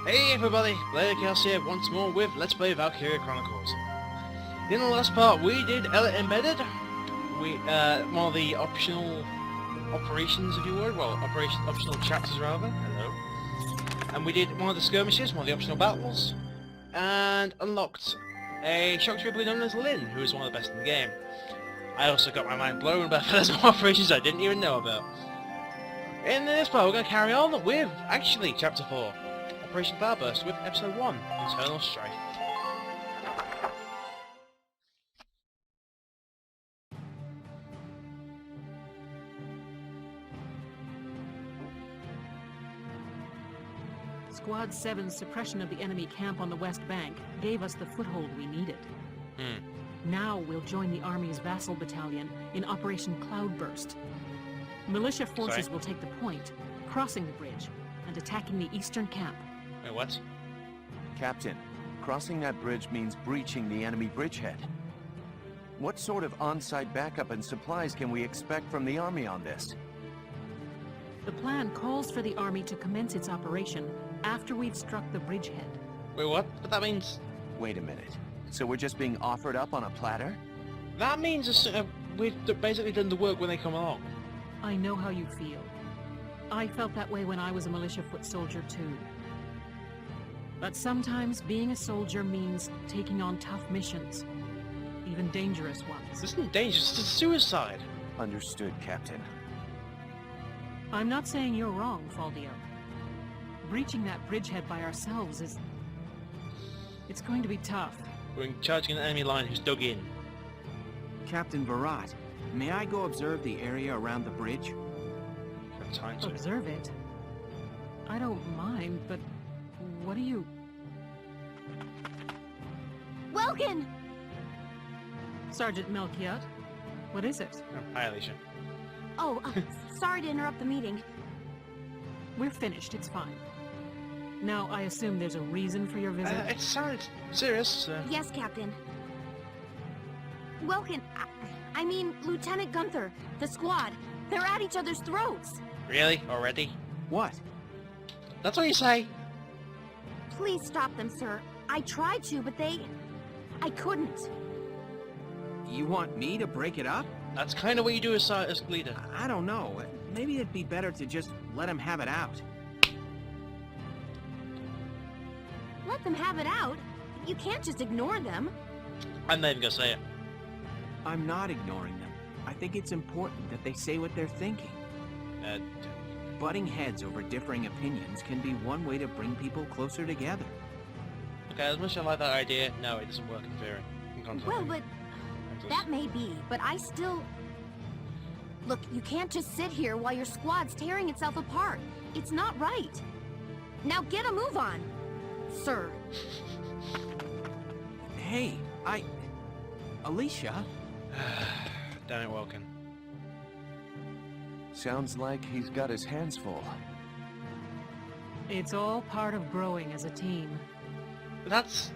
Hey everybody, Player Chaos here once more with Let's Play Valkyria Chronicles. In the last part we did Elite Embedded, one of the optional operations if you would, optional chapters rather, hello. And we did one of the skirmishes, one of the optional battles, and unlocked a shock trooper known as Lynn, who is one of the best in the game. I also got my mind blown about there's more operations I didn't even know about. In this part we're going to carry on with, actually, Chapter 4. Operation Cloudburst with Episode 1, Internal Strife. Squad 7's suppression of the enemy camp on the West Bank gave us the foothold we needed. Now we'll join the Army's vassal battalion in Operation Cloudburst. Militia forces will take the point, crossing the bridge, and attacking the eastern camp. Wait, what? Captain, crossing that bridge means breaching the enemy bridgehead. What sort of on-site backup and supplies can we expect from the Army on this? The plan calls for the Army to commence its operation after we've struck the bridgehead. Wait, what? But that means... Wait a minute. So we're just being offered up on a platter? That means we've basically done the work when they come along. I know how you feel. I felt that way when I was a militia foot soldier too. But sometimes being a soldier means taking on tough missions, even dangerous ones. This isn't dangerous, it's suicide. Understood, Captain. I'm not saying you're wrong, Faldio. Breaching that bridgehead by ourselves is... it's going to be tough. We're charging an enemy line who's dug in. Captain Barat, may I go observe the area around the bridge? Got time to. Observe it? I don't mind, but what are you... Welkin! Sergeant Melchiot? What is it? Oh, hi, Alicia. Oh, sorry to interrupt the meeting. We're finished, it's fine. Now, I assume there's a reason for your visit? It sounded serious. Yes, Captain. Welkin, I mean, Lieutenant Gunther, the squad, they're at each other's throats. Really? Already? What? That's what you say? Please stop them, sir. I tried to, but I couldn't. You want me to break it up? That's kind of what you do as leader. I don't know. Maybe it'd be better to just let him have it out. Let them have it out. You can't just ignore them. I'm not even gonna say it. I'm not ignoring them. I think it's important that they say what they're thinking. Butting heads over differing opinions can be one way to bring people closer together. Okay, as much as I like that idea, no, it doesn't work in theory. Well, but that may be, but I still... Look, you can't just sit here while your squad's tearing itself apart. It's not right. Now get a move on, sir. Hey, Alicia? Damn it, Welkin. Sounds like he's got his hands full. It's all part of growing as a team. That's...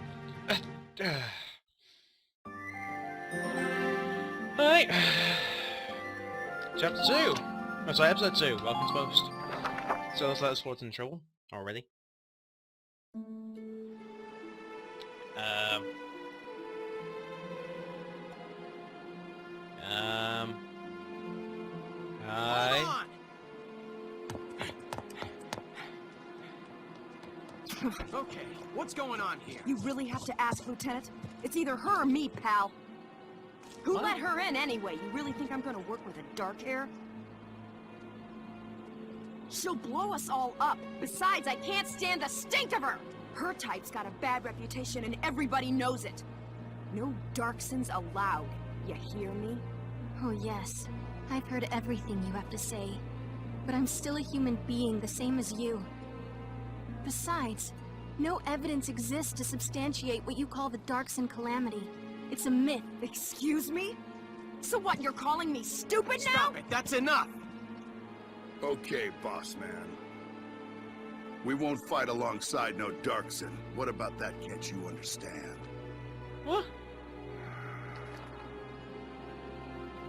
Alright. Chapter 2! Oh, sorry, Episode 2. Welcome to Post. So let's let us forward in trouble already. Hi. Okay, what's going on here? You really have to ask, Lieutenant. It's either her or me, pal. Who let her in anyway? You really think I'm gonna work with a dark hair? She'll blow us all up. Besides, I can't stand the stink of her! Her type's got a bad reputation and everybody knows it. No Darksons allowed. You hear me? Oh yes, I've heard everything you have to say. But I'm still a human being the same as you. Besides, no evidence exists to substantiate what you call the Darkson calamity. It's a myth. Excuse me? So what, you're calling me stupid now? Stop it, that's enough! Okay, boss man. We won't fight alongside no Darkson. What about that can't you understand? What?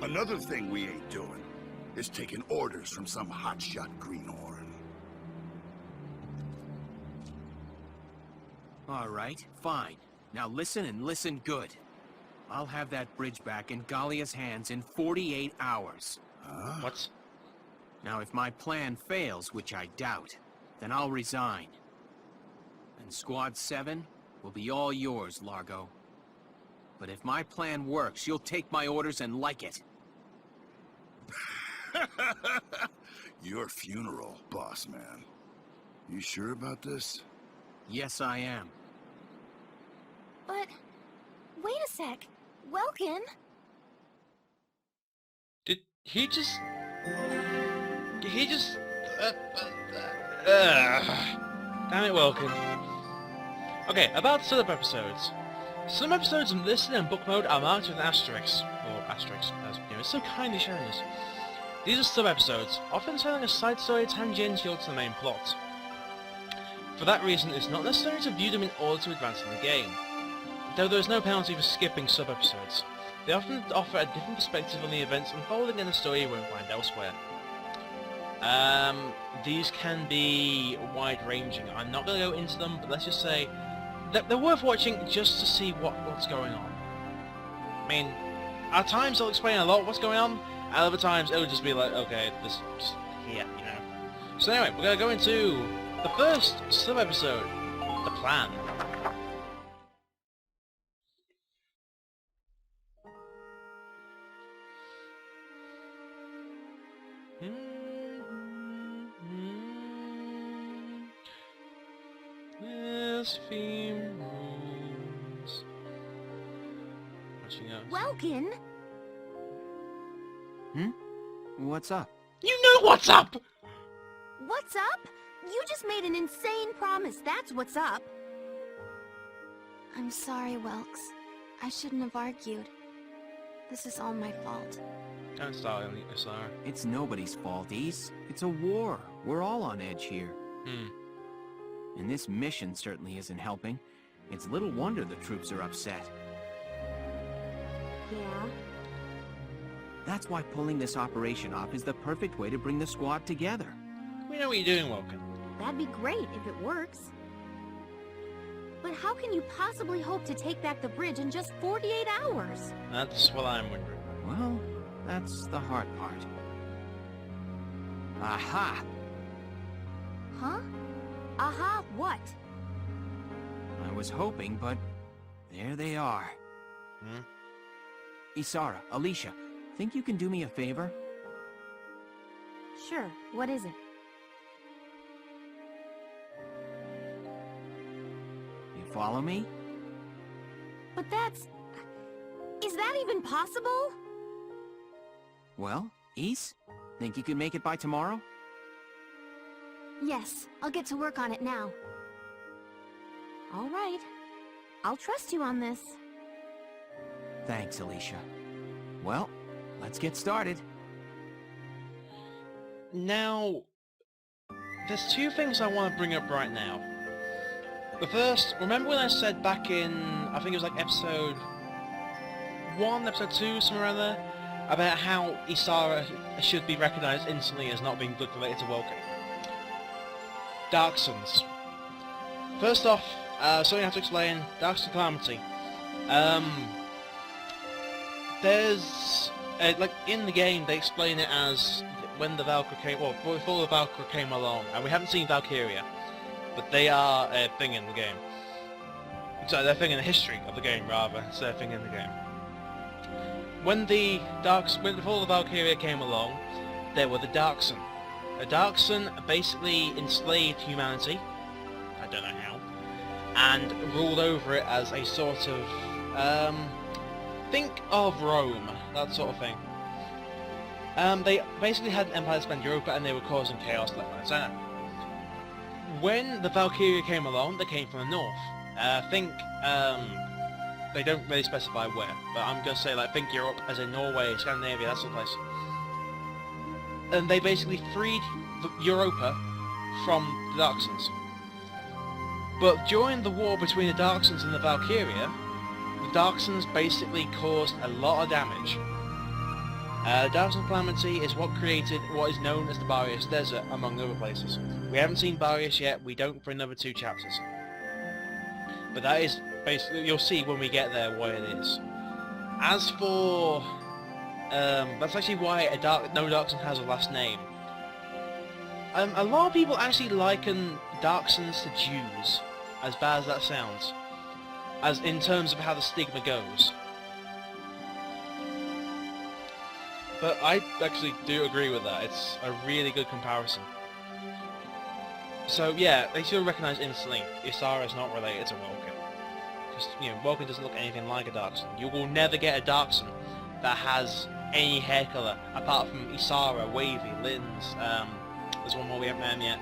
Another thing we ain't doing is taking orders from some hotshot greenhorn. All right, fine. Now listen and listen good. I'll have that bridge back in Gallia's hands in 48 hours. What? Now, if my plan fails, which I doubt, then I'll resign. And Squad 7 will be all yours, Largo. But if my plan works, you'll take my orders and like it. Your funeral, boss man. You sure about this? Yes, I am. But... wait a sec. Welkin? Did he just... Damn it, Welkin. Okay, about sub-episodes. Some episodes listed in book mode are marked with an asterisk, or asterisk, as you know, it's so kindly showing us. These are sub-episodes, often telling a side story tangential to the main plot. For that reason, it's not necessary to view them in order to advance in the game. Though there is no penalty for skipping sub-episodes. They often offer a different perspective on the events unfolding in the story you won't find elsewhere. These can be wide-ranging. I'm not going to go into them, but let's just say that they're worth watching just to see what's going on. I mean, at times they'll explain a lot what's going on, and other times it'll just be like, okay, this just here, you know. So anyway, we're going to go into the first sub-episode, The Plan. This theme rules. Watching out. Welkin? What's up? You know what's up! What's up? You just made an insane promise, that's what's up. I'm sorry, Welks. I shouldn't have argued. This is all my fault. Don't start on it, Sarah. It's nobody's fault, Ace. It's a war. We're all on edge here. And this mission certainly isn't helping. It's little wonder the troops are upset. Yeah? That's why pulling this operation off is the perfect way to bring the squad together. We know what you're doing, Welkin. That'd be great if it works. But how can you possibly hope to take back the bridge in just 48 hours? That's what I'm wondering. Well, that's the hard part. Aha! Huh? Aha, what? I was hoping, but there they are. Isara, Alicia, think you can do me a favor? Sure, what is it? You follow me? But that's... is that even possible? Well, Ise, think you can make it by tomorrow? Yes, I'll get to work on it now. All right. I'll trust you on this. Thanks, Alicia. Well, let's get started. Now, there's two things I want to bring up right now. The first, remember when I said back in, I think it was like episode 1, episode 2, somewhere around there, about how Isara should be recognised instantly as not being blood related to Welkin? Darksons. First off, something I have to explain, Darkson Calamity. There's, like, in the game they explain it as when the Valkyrie came, well, before the Valkyrie came along, and we haven't seen Valkyria, but they are a thing in the game. So they're a thing in the history of the game, rather, instead of a thing in the game. When before the Valkyria came along, there were the Darkson. A Darkson basically enslaved humanity, I don't know how, and ruled over it as a sort of, think of Rome, that sort of thing. They basically had an empire span Europa and they were causing chaos left, right, and centre. When the Valkyria came along, they came from the north. They don't really specify where, but I'm going to say, like, think Europe, as in Norway, Scandinavia, that sort of place. And they basically freed Europa from the Darksons. But during the war between the Darksons and the Valkyria, the Darksons basically caused a lot of damage. Darkson Calamity is what created what is known as the Barrios Desert, among other places. We haven't seen Barrios yet, we don't for another 2 chapters. But that is basically, you'll see when we get there what it is. As for, that's actually why no Darkson has a last name. A lot of people actually liken Darksons to Jews, as bad as that sounds, as in terms of how the stigma goes. But I actually do agree with that. It's a really good comparison. So yeah, they should recognize instantly Isara is not related to Welkin. Because, you know, Welkin doesn't look anything like a Darkson. You will never get a Darkson that has any hair colour apart from Isara, Wavy, Lynn's, there's one more we haven't named yet.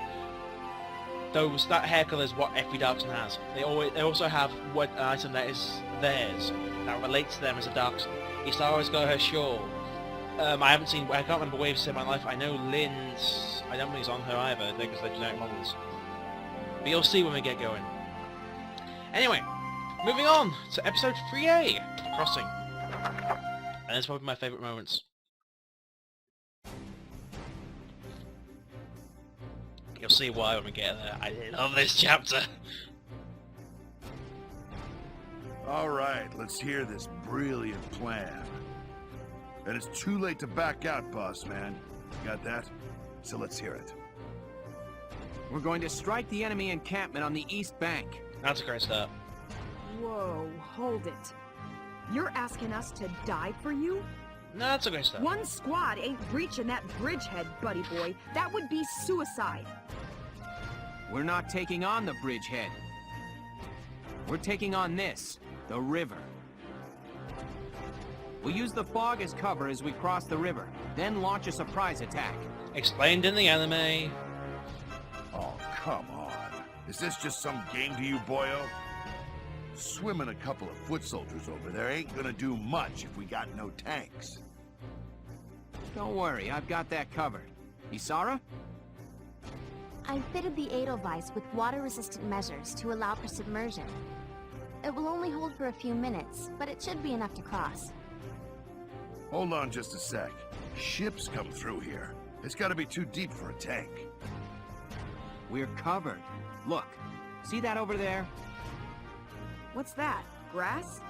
That hair colour is what every Darkson has. They also have an item that is theirs, that relates to them as a Darkson. Isara's got her shawl. I can't remember Wave's in my life. I know Lynn's, I don't think it's on her either, because they're generic models. But you'll see when we get going. Anyway, moving on to episode 3A, Crossing. And it's probably my favourite moments. You'll see why when we get there. I love this chapter. Alright, let's hear this brilliant plan. And it's too late to back out, boss man. Got that? So let's hear it. We're going to strike the enemy encampment on the east bank. That's a great start. Whoa, hold it. You're asking us to die for you? No, that's a great start. One squad ain't breaching that bridgehead, buddy boy. That would be suicide. We're not taking on the bridgehead. We're taking on this, the river. We'll use the fog as cover as we cross the river, then launch a surprise attack. Explained in the anime. Oh, come on. Is this just some game to you, boyo? Swimming a couple of foot soldiers over there ain't gonna do much if we got no tanks. Don't worry, I've got that covered. Isara? I fitted the Edelweiss with water-resistant measures to allow for submersion. It will only hold for a few minutes, but it should be enough to cross. Hold on just a sec. Ships come through here. It's gotta be too deep for a tank. We're covered. Look, see that over there? What's that? Grass?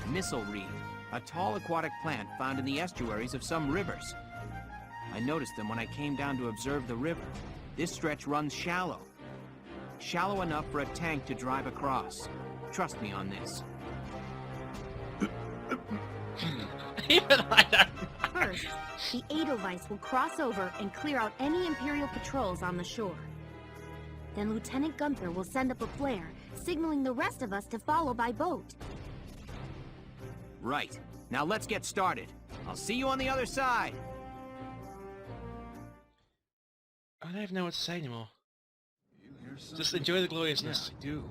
Missile reed, a tall aquatic plant found in the estuaries of some rivers. I noticed them when I came down to observe the river. This stretch runs shallow. Shallow enough for a tank to drive across. Trust me on this. Even I don't. First, the Edelweiss will cross over and clear out any Imperial patrols on the shore. Then Lieutenant Gunther will send up a flare, signaling the rest of us to follow by boat. Right. Now let's get started. I'll see you on the other side. I don't even know what to say anymore. Just enjoy the gloriousness. Yeah, I do.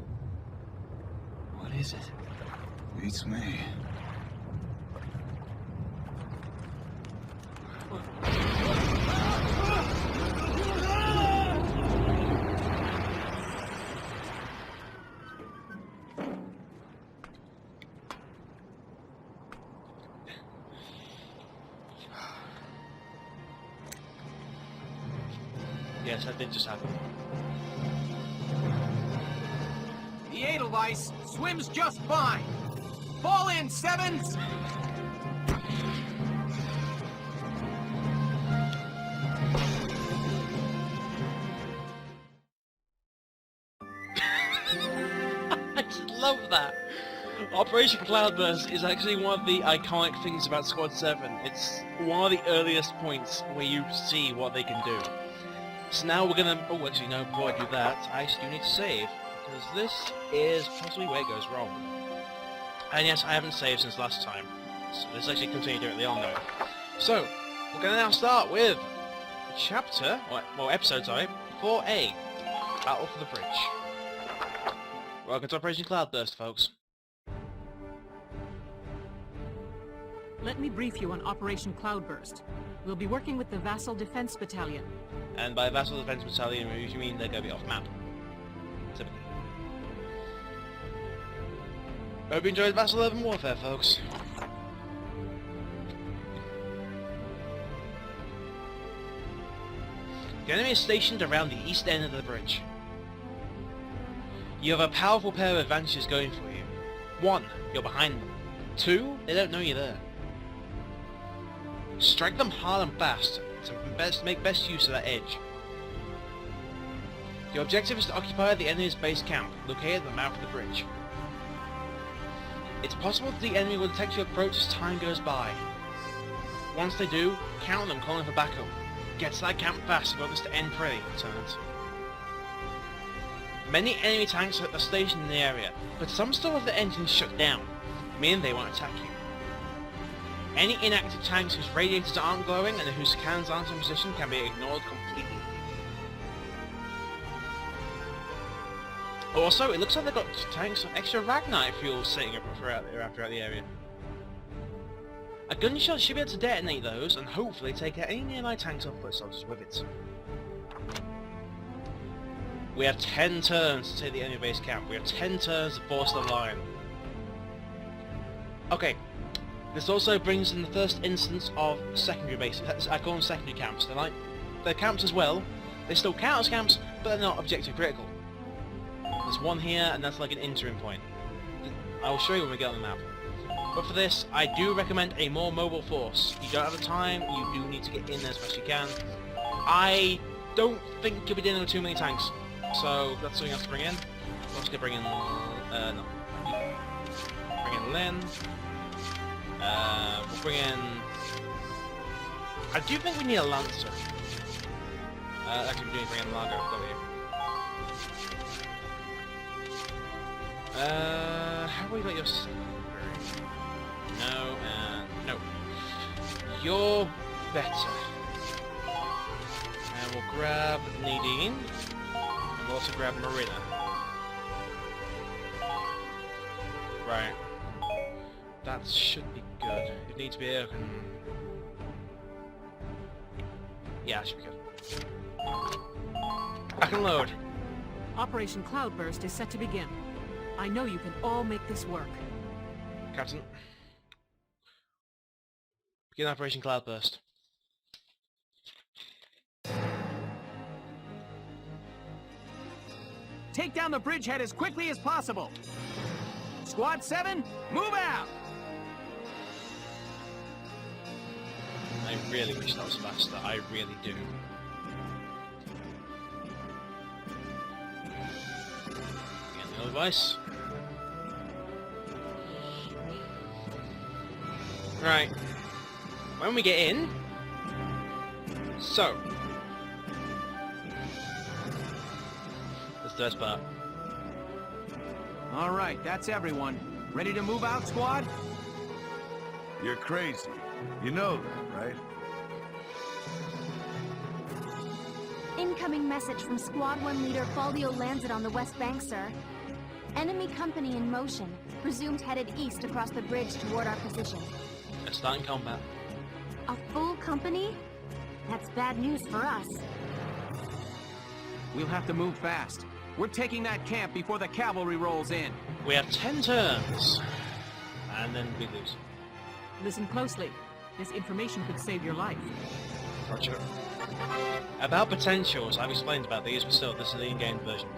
What is it? Beats me. Yes, that did just happen. The Edelweiss swims just fine. Fall in, Sevens! I just love that. Operation Cloudburst is actually one of the iconic things about Squad 7. It's one of the earliest points where you see what they can do. So now we're gonna... Oh, actually, no, before I do that, I actually do need to save, because this is possibly where it goes wrong. And yes, I haven't saved since last time, so this actually continues directly on though. So, we're gonna now start with chapter, well, episode, sorry, 4A, Battle for the Bridge. Welcome to Operation Cloudburst, folks. Let me brief you on Operation Cloudburst. We'll be working with the Vassal Defense Battalion. And by Vassal Defense Battalion, we usually mean they're going to be off map. Typically. Hope you enjoyed Vassal Urban Warfare, folks. The enemy is stationed around the east end of the bridge. You have a powerful pair of advantages going for you. 1, you're behind them. 2, they don't know you're there. Strike them hard and fast to make best use of that edge. Your objective is to occupy the enemy's base camp, located at the mouth of the bridge. It's possible that the enemy will detect your approach as time goes by. Once they do, count on them calling for backup. Get to that camp fast if you want this to end pretty, Lieutenant. Many enemy tanks are stationed in the area, but some still have their engines shut down, meaning they won't attack you. Any inactive tanks whose radiators aren't glowing and whose cannons aren't in position can be ignored completely. Also, it looks like they've got tanks of extra Ragnite fuel sitting up throughout the area. A gunshot should be able to detonate those and hopefully take out any nearby tanks or foot soldiers with it. We have 10 turns to take the enemy base camp. We have 10 turns to force the line. Okay, this also brings in the first instance of secondary bases. I call them secondary camps. They're camps as well. They still count as camps, but they're not objective critical. There's one here, and that's like an interim point. I'll show you when we get on the map. But for this, I do recommend a more mobile force. You don't have the time, you do need to get in there as best you can. I don't think you'll be dealing with too many tanks, so that's something else to bring in. I'm just gonna bring in, no. Bring in Lynn. We'll bring in... I do think we need a Lancer. Actually, we do need to bring in Largo, W. How have we got your... No, and no. You're better. And we'll grab Nadine. And we'll also grab Marina. Right. That should be good. It needs to be a... Yeah, it should be good. I can load. Operation Cloudburst is set to begin. I know you can all make this work. Captain. Begin Operation Cloudburst. Take down the bridgehead as quickly as possible. Squad 7, move out! I really wish that was faster. I really do. Again, the device. Right. When we get in... So. That's the best part. Alright, that's everyone. Ready to move out, squad? You're crazy. You know that, right? Incoming message from Squad 1 leader Faldio Lancet on the West Bank, sir. Enemy company in motion, presumed headed east across the bridge toward our position. Starting combat. A full company? That's bad news for us. We'll have to move fast. We're taking that camp before the cavalry rolls in. We have 10 turns. And then we lose. Listen closely. This information could save your life. Roger. About potentials, I've explained about these, but still, this is the in-game version.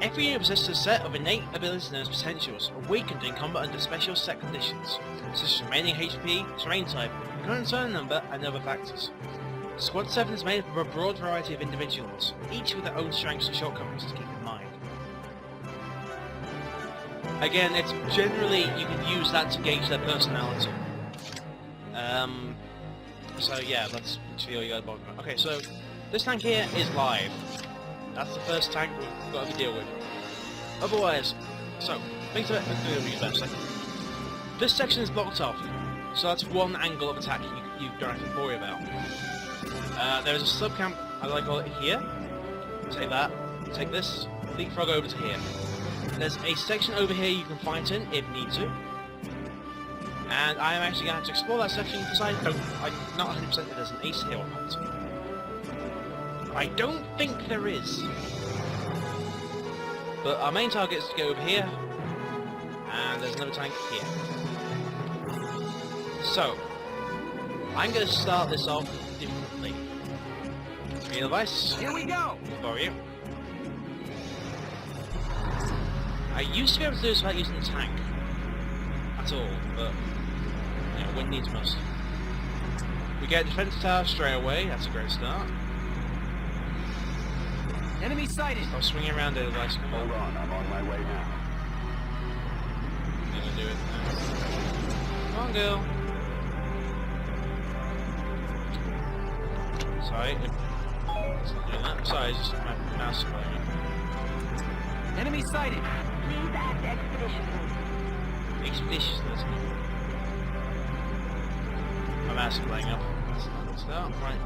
Every unit possesses a set of innate abilities known as potentials, awakened in combat under special set conditions, such as remaining HP, terrain type, current turn number, and other factors. Squad 7 is made up of a broad variety of individuals, each with their own strengths and shortcomings to keep in mind. Again, it's generally, you can use that to gauge their personality. So yeah, let's see what you got about. Okay, so this tank here is live. That's the first tank we've got to deal with. Otherwise, so, things that we best. This section is blocked off, so that's one angle of attack you don't have to worry about. There is a sub-camp, as I call it, here. Take that, take this, leapfrog over to here. There's a section over here you can fight in, if need to. And I am actually going to have to explore that section because I'm not 100% if there's an ace here or not. I don't think there is. But our main target is to go over here. And there's another tank here. So, I'm going to start this off differently. Green device. Here we go! For you. I used to be able to do this without using the tank at all, but you know, when needs must. We get a defense tower straight away. That's a great start. Enemy sighted! I'll swing around it as I Hold on, I'm on my way now. I'm gonna do it now. Come on, girl. Sorry. It's not doing that. Sorry, it's just my mouse playing up. Enemy sighted! Please act expeditiously. Expeditiousness. My mouse is playing up. That's not a good start. Right.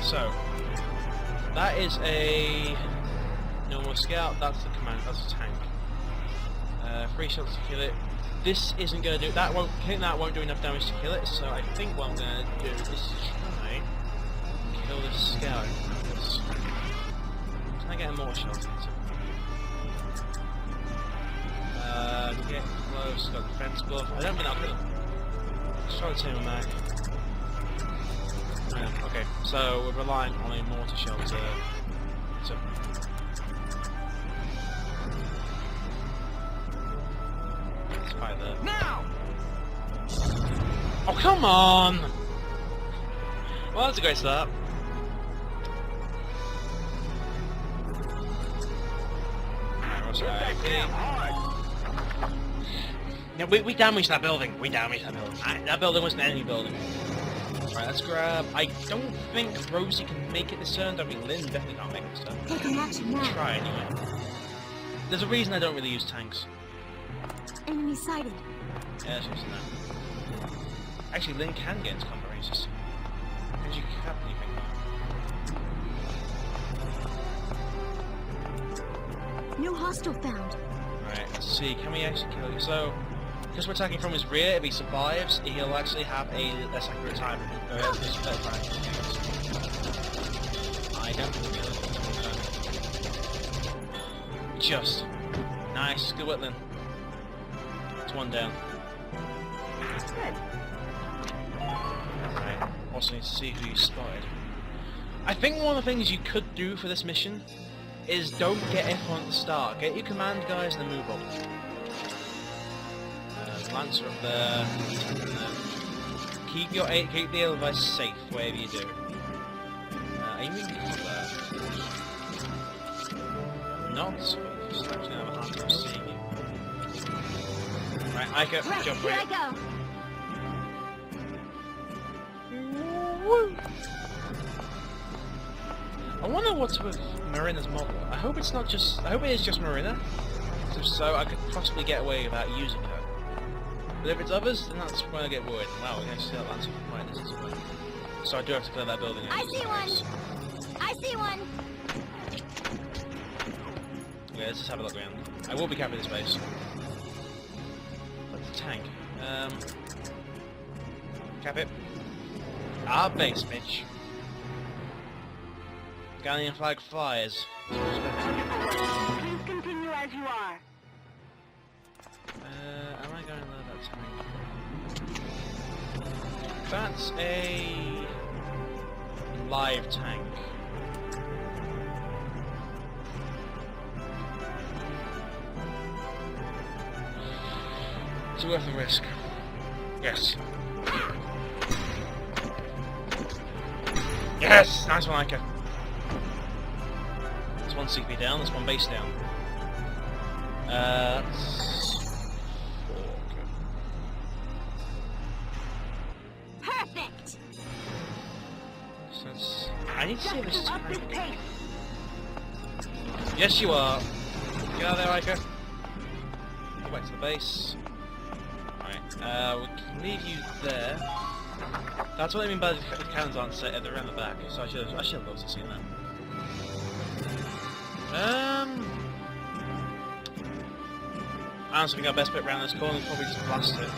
So, that is a normal scout. That's the command. That's a tank. 3 shots to kill it. This isn't going to do that. Hitting that won't do enough damage to kill it. So I think what I'm going to do is try and kill this scout. Can I get a more shot? Get close. Got the fence buff. I don't think I'll kill him. Let's try to take him back. Okay, so we're relying on a mortar shell to let's fight there. Now! Oh, come on! Well, that's a great start. Yeah, we damaged that building. That building was an enemy building. Right, let's grab... I don't think Rosie can make it this turn. I mean, Lynn definitely can't make it this turn. Taking action now. Try anyway. There's a reason I don't really use tanks. Enemy sighted. Yeah, that's just that. Actually, Lynn can get into combat ranges. Because you cap anything. New hostile found. Right, let's see. Can we actually kill you? So, because we're attacking from his rear, if he survives, he'll actually have a less accurate time. I don't think we'll be just. Nice. Good work, Lynn. It's one down. Good. Right. Also need to see who you spotted. I think one of the things you could do for this mission is don't get everyone at the start. Get your command guys and then move up. Lancer up there. Keep the device safe wherever you do. Aiming up there. Not. Just actually have a hard time seeing you. Right, Ica, jump Here for I it. go. Woo! I wonder what's with Marina's model. I hope it's not just. I hope it is just Marina. So I could possibly get away without using her. But if it's others, then that's when I get worried. Wow, we're going to see that Lancer from right this way. So I do have to clear that building. I see one. I see one. Yeah, let's just have a look around. I will be capping this base. That's a tank. Cap it. Our base, bitch. Galleon flag flies. Please continue as you are. Am I going to load that tank? That's a live tank. It's worth the risk. Yes. Yes! Nice one, Ica. That's one CP down, that's one base down. That's 4. Okay. Perfect. So that's... I need to see this Up this tank. pace. Yes, you are. Get out of there, Ica. Go back to the base. Alright, we can leave you there. That's what I mean by the cannons aren't set, they're around the back, so I should have loved to see that. I honestly think our best bet around this corner is probably just blast it.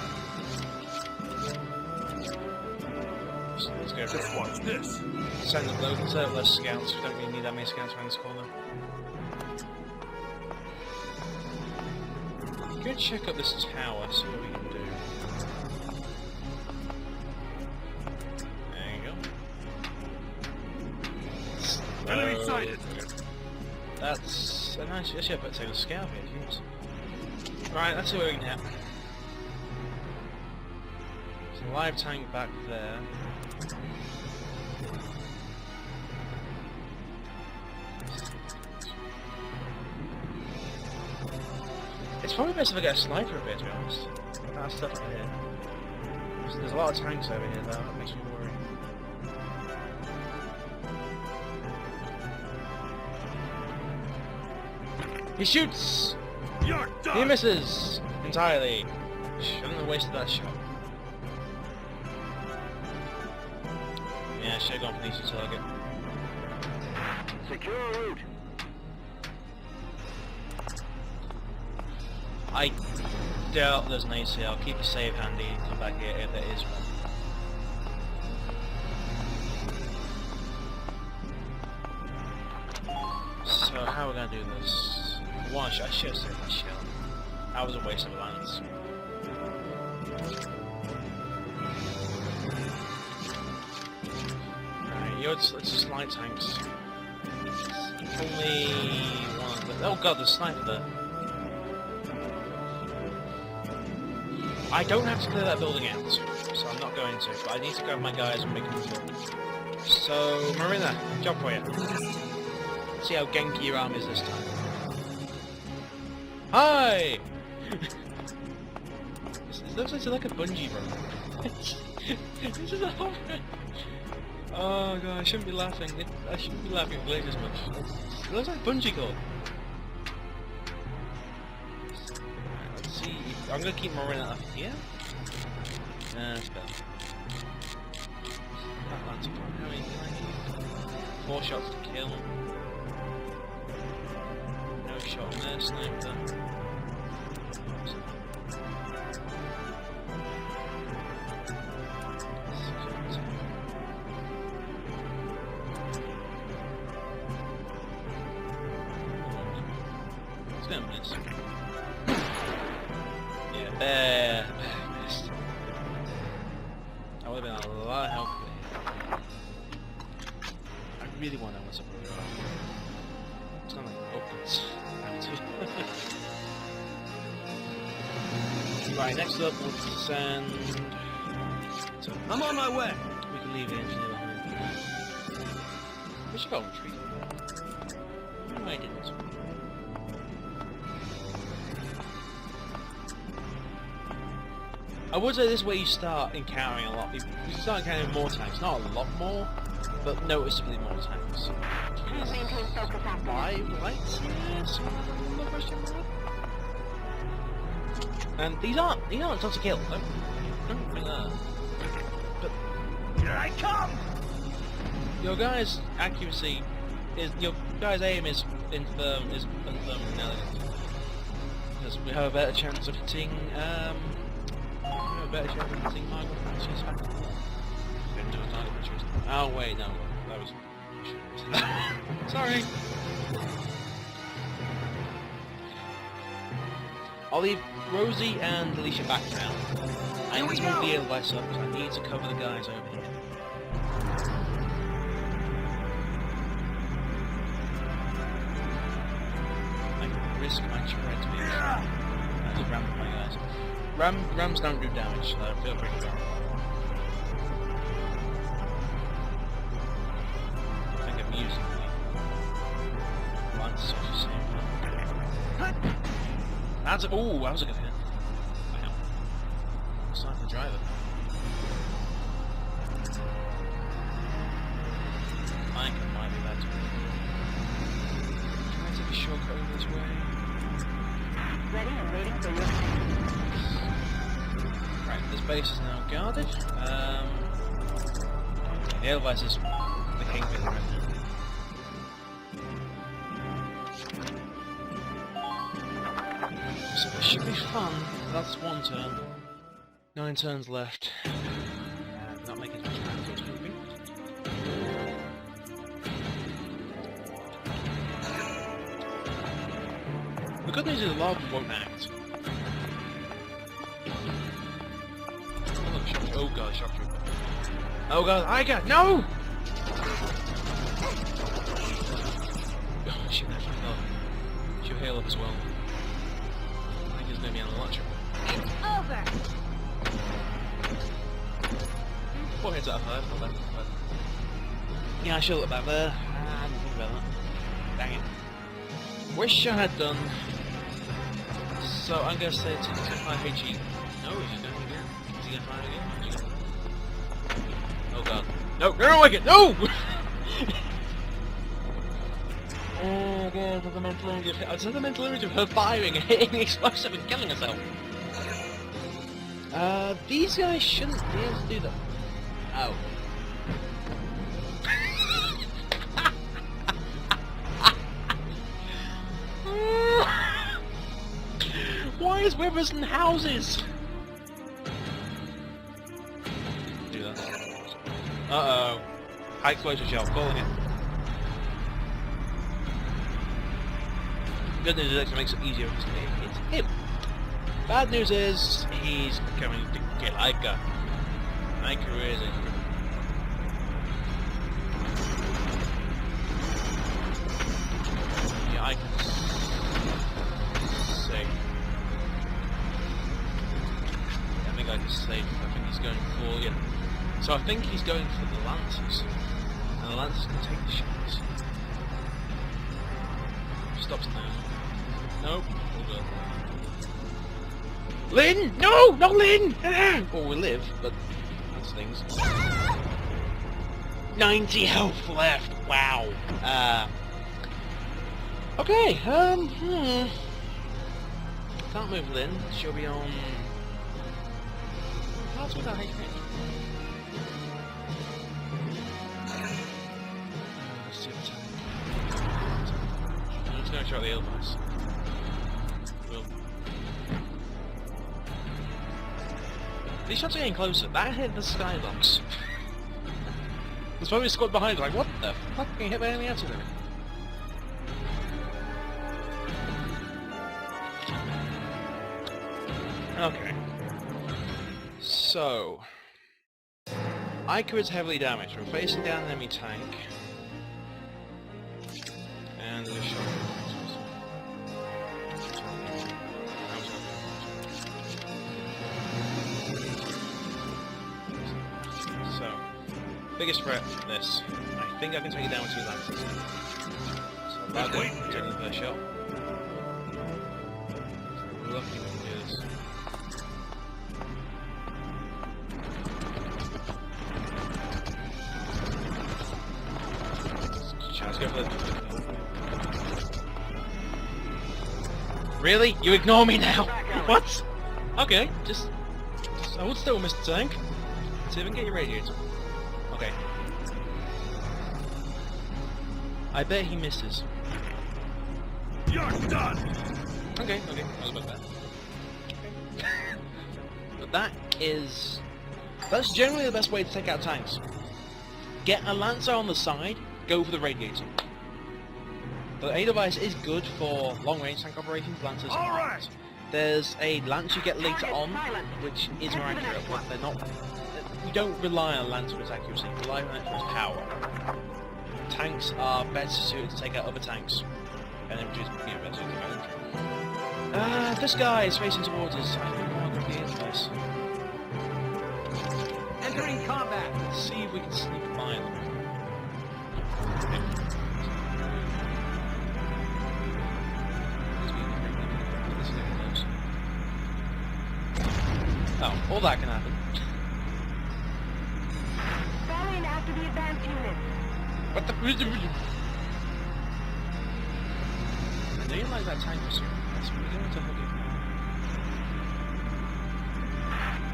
Let's go for Just watch this. send the blow, conserve less scouts, we don't really need that many scouts around this corner. Go check up this tower, see what we can do. There you go. Enemy sighted. That's a nice. Actually, I better take a scout here. Jeez. Right, let's see what we can get. There's a live tank back there. It's probably best if I get a sniper a bit, to be honest. That stuff over here. There's a lot of tanks over here, though. That makes me worry. He shoots! You're done! He misses! Entirely. Shouldn't have wasted that shot. Yeah, should have gone for the easy target. Secure route. I doubt there's an AC. I'll keep a save handy and come back here if there is one. So how are we gonna do this? One shot. I should have saved my shell. That was a waste of lands. Alright, let's just light tanks. Only one of them. Oh god, there's a sniper there. I don't have to clear that building out, so I'm not going to, but I need to grab my guys and make them sure. So, Marina, job for you. See how Genki your arm is this time. Hi! This looks like a bungee rope. This is a horror. Oh god, I shouldn't be laughing. I shouldn't be laughing at Blade as much. It looks like bungee cord. Let's see. I'm gonna keep Marina up here. That's better. That land's fine. How many can I need? 4 shots to kill. No shot on there, sniper. It's gonna miss. Yeah, there. Missed. That would have been a lot of help there. I really want to know what's up with it. It's not like opens. Right, next up we'll send... I'm on my way! We can leave the engineer behind. We should go retreat. No, I didn't. I would say this is where you start encountering a lot of people. You start encountering more tanks. Not a lot more, but noticeably more tanks. Five lights? Yes. And these aren't tough to kill. Don't bring that. But here I come. Your guy's accuracy is your guy's aim is infirm and inelegant. Because we have a better chance of hitting better chance of hitting Margaret Thatcher's back. Oh wait, no, that was sorry. I'll leave Rosie and Alicia back now. I need to move the Edelweiss up because I need to cover the guys over here. I can risk my tread to be I just ram with my guys. Rams don't do damage, so I feel pretty good. I think I'm using the lance at the same time. That's ooh, that was a good hit. Wow. It's not the driver. I think it might be that too. Can I take a shortcut over this way? Ready and waiting for your... Right, this base is now guarded. The Edelweiss is the kingpin right now. So it should be fun. That's one turn. 9 turns left. Not making much progress, maybe. The good news is the log won't act. Oh god, shock trooper. Oh god, I got no! Oh shit, that's my god. you heal up as well. I think it's going to be on the electric. It's over! 4 hits out of 5, not bad. Yeah, I should look back there. I didn't think about that. Dang it. Wish I had done. So I'm going to say to 5 HE. No, he's going again. Is he going to fire again? Oh god. No, no, Wicked! No! Oh god, the mental image of I said the mental image of her firing and hitting the explosive and killing herself. These guys shouldn't be able to do that. Oh. Why is rivers and houses? Do that. Uh-oh. High explosive shell, calling it. Good news is it makes it easier to hit him. Bad news is he's coming to kill Aika. Aika is it. Yeah, Aika's safe. I think Aika's safe. I think he's going for you. So I think he's going for the Lancers. And the Lancers can take the shots. Stops now. Nope. All good. Lynn! No! Not Lynn! Well, we live, but that's things. 90 health left. Wow. Okay. Can't move Lynn. She'll be on. That's what I hate. I'm just going to try the elbows. Cool. These shots are getting closer. That hit the skybox. There's probably a squad behind like, what the fuck? Can you hit by anything else with it? Okay. So Aika is heavily damaged. We're facing down an enemy tank. And there's a shot. So, biggest threat for this. I think I can take it down with 2 lances. So, Lago, taking the first shot. We're lucky we can do this. Let's go for the... Really? You ignore me now? What? Okay, just hold still, Mr. Tank. See if I can get your radiator. Okay. I bet he misses. You're done! Okay, I was about that. But that's generally the best way to take out tanks. Get a Lancer on the side, go for the radiator. The A device is good for long-range tank operations, Lancers. Alright! There's a Lance you get later on, which is more accurate, but they're not... You don't rely on Lance for its accuracy, you rely on it for its power. Tanks are better suited to take out other tanks. And infantry is better suited to take out infantry. This guy is facing towards us. I think I want to go for the A device. Entering combat! Let's see if we can sneak by them. Oh, all that can happen. Following after the advanced unit. What the? I know you like that tank pursuit. That's what we're going to hook it.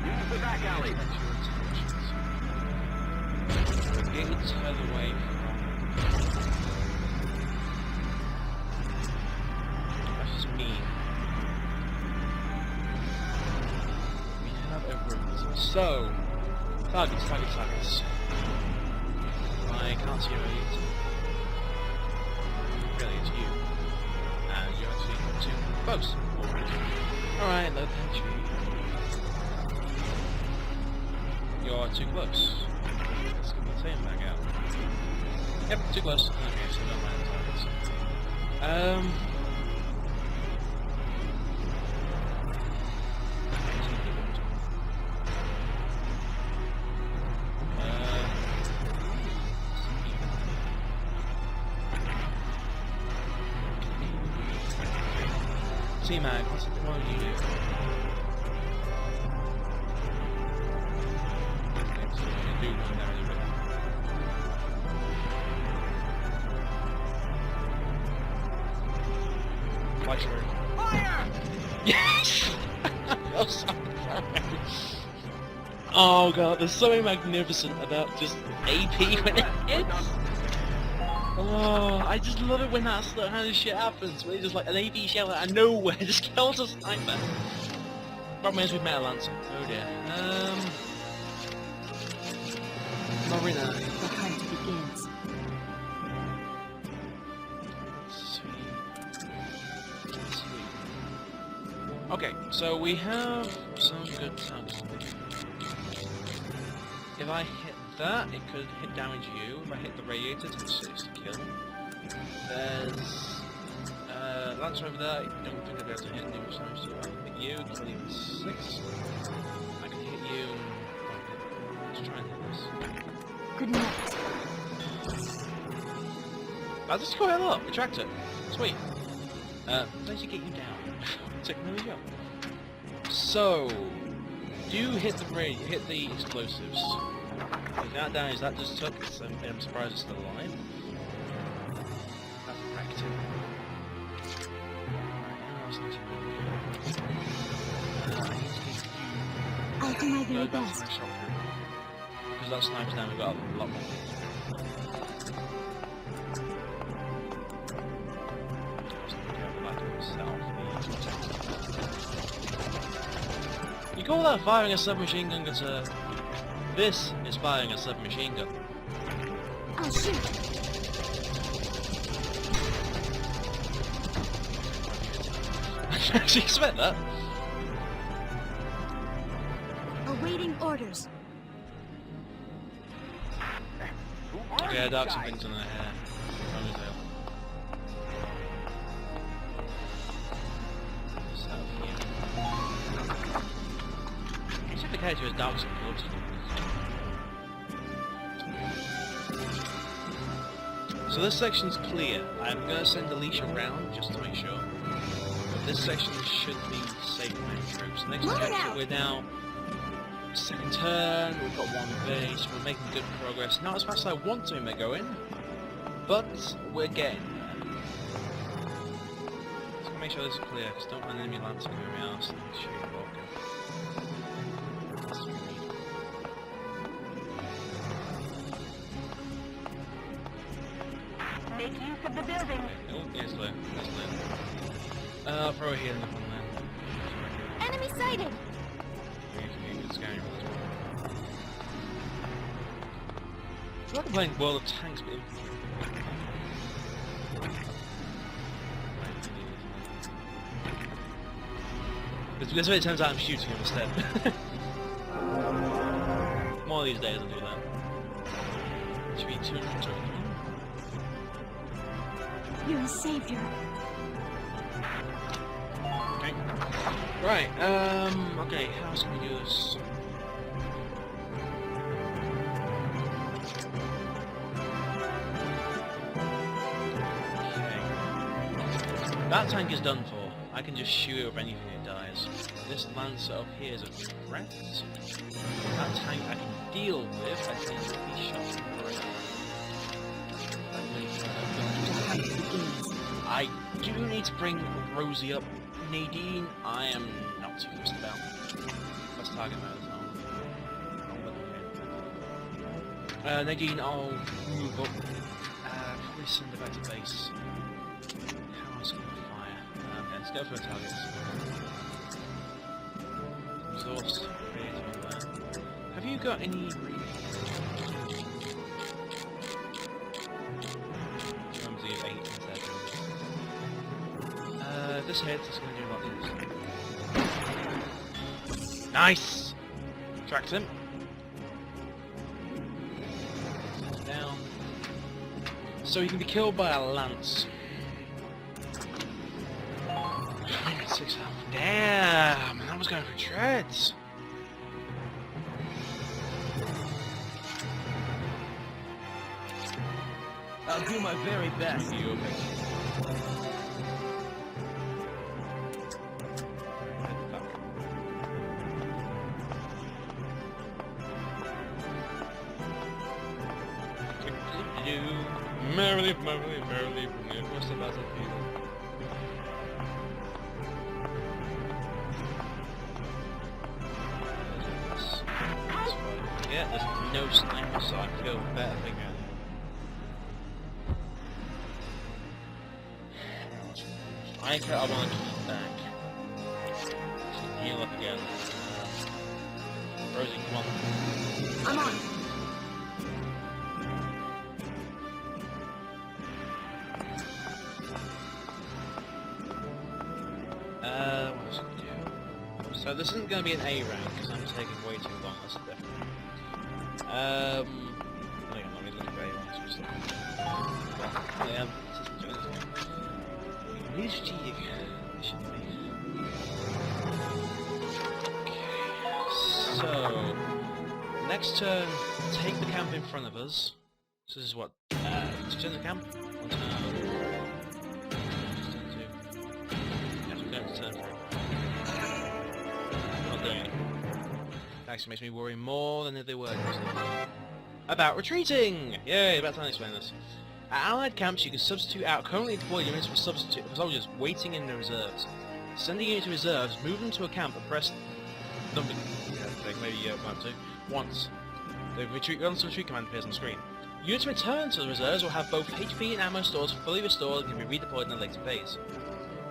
Use the back alley. Gates further away from... That's just mean. We have everyone. So, targets. I can't see you yet. Really, it's you. And you're actually too close. Alright, low country. You're too close. Let's get the same back out. Yep, too close. Okay, so no mind targets. T-Mag, what do you do? Okay, so you do one there anyway. Flash through. Fire! Yes! Oh god, there's something magnificent about just AP when it hits. Oh, I just love it when that kind of shit happens. When it's just like an AP shell out of nowhere just kills a sniper. Problem is with Metal Lancer. Oh dear. Marina. The hunt begins. Sweet. Okay, so we have some good tungsten. If I hit that, it could hit damage you. If I hit the radiator, it's 6 to kill. There's Lancer over there. I don't think I'll be able to hit any much damage to you. I can hit you, kill you for 6. I can hit you. Let's try and hit this. Good night. I'll just go ahead up, retract it. Sweet. Let's get you down. There we go. So, do hit the explosives. If that damage that just took, I'm surprised it's still alive. That's wrecked him. I'll do my very best. Because that snipes now, we've got a lot more. You call that firing a submachine gun, sir? This is firing a submachine gun. I'll shoot. I didn't actually expect that. Awaiting orders. Okay, I dark some things on her hair. The character has dark some blood. So this section's clear. I'm gonna send Alicia around just to make sure. But this section should be safe for my troops. Next section, we're now second turn. We've got one base. We're making good progress. Not as fast as I want to make going, but we're getting there. Just gonna make sure this is clear, because don't want an enemy lancer coming around. So shoot your walker. Make use of the building. Oh, yes, Lou. Yes, Lou. I'll throw a healing up on there. Enemy sighted. It's like I'm playing World of Tanks, but this way it turns out I'm shooting him instead. More of these days I'll do that. Should be 200. You're a savior. Okay. Right, okay, how else can we do this? Okay. That tank is done for. I can just shoot it with anything it dies. This Lancer up here is a threat. That tank I can deal with, I think he shot some great. I do need to bring Rosie up. Nadine, I am not too fussed about. Let's target mode as well. Nadine, I'll move up. Probably send her back to base. How else can I fire? Okay, let's go for the targets. Exhaust. Have you got any... This hit is going to do like this. Nice! Tracked him. Down. So he can be killed by a lance. 6 health. Damn! That was going for treads. I'll do my very best. do. Merrily, merrily, merrily, from the across the battlefield. Yeah, there's no sniper, so I feel better thinking. I think I want to keep back. Heal up again. Rosie, come on. I'm on. What else can we do? So this isn't going to be an A round because I'm taking way too long. That's definitely. Hang on, let me look at A rounds. These strategic. So next turn, take the camp in front of us. So this is what? Turn the camp. Not doing it. That actually makes me worry more than if they were about retreating! Yay, about time to explain this. At allied camps, you can substitute out currently deployed units for soldiers waiting in the reserves. Sending units to reserves, move them to a camp and press number... maybe one, two, once. The retreat command appears on the screen. Units returned to the reserves will have both HP and ammo stores fully restored and can be redeployed in a later phase.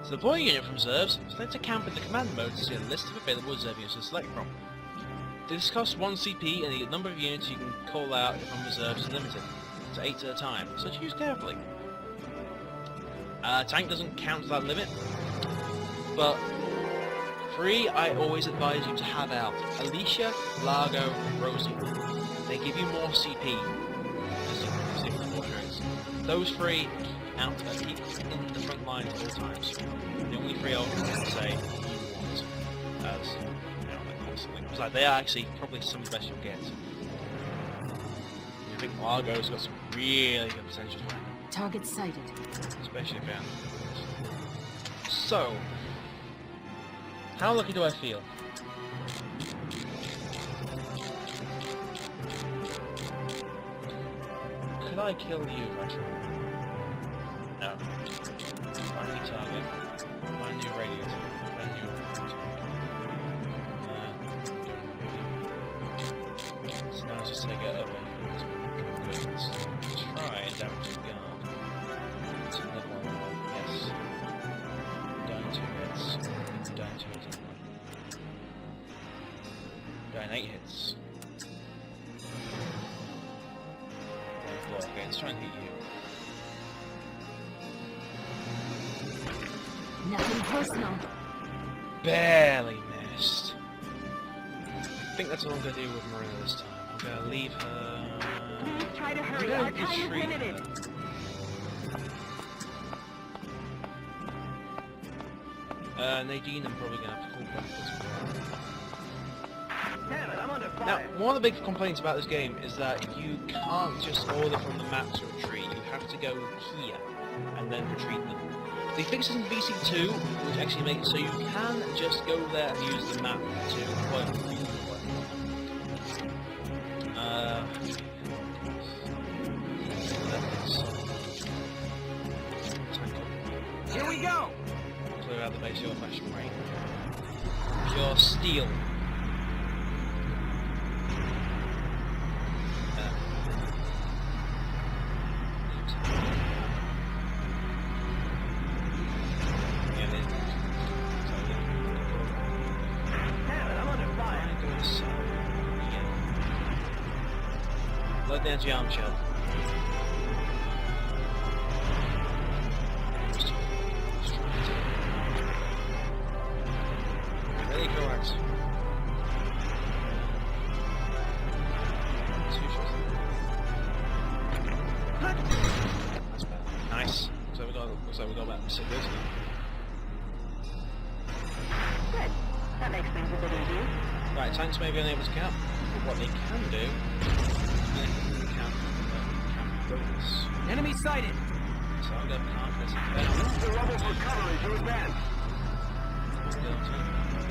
To deploy a unit from reserves, select a camp in the command mode to see a list of available reserve units to select from. This costs 1 CP and the number of units you can call out from reserves is limited to 8 at a time, so choose carefully. Tank doesn't count to that limit, but 3 I always advise you to have out. Alicia, Largo, Rosie. They give you more CP. Those 3 out keep in the front line at all times. The only 3 I would say you want as, you know, like constantly. It's like they are actually probably some of the best you'll get. I think Largo's got some really good potential. Target sighted. Especially if So, how lucky do I feel? Could I kill you right now? No. Find new target. Find new radius. Find new... so now let's just take it up. Let's try and damage the guard. It's another one. Yes. Down 2 hits. Down 2 hits. Down 8 hits. Okay, let's try and hit you. Nothing personal. Barely missed. I think that's all I'm going to do with Marina this time. I'm going to leave her... Please try to hurry. Our time is limited. Nadine, I'm probably going to have to call back this one. Damn it, I'm under fire. Now, one of the big complaints about this game is that you can't just order from the map to retreat. You have to go here and then retreat them. They fixed this in VC2, which actually makes it so you can just go there and use the map to deploy and retreat. Here we go! Clear out the base, your fashion range. Pure steel. Load the anti-arm shell. Really correct. 2 shots. That's bad. Nice. So we got about 6 hits. Good. That makes things a bit easier. Right, tanks may be unable to camp, but what they can do, they can camp bonus. Enemy sighted! So I'm going to camp this. The rebels recovery to advance.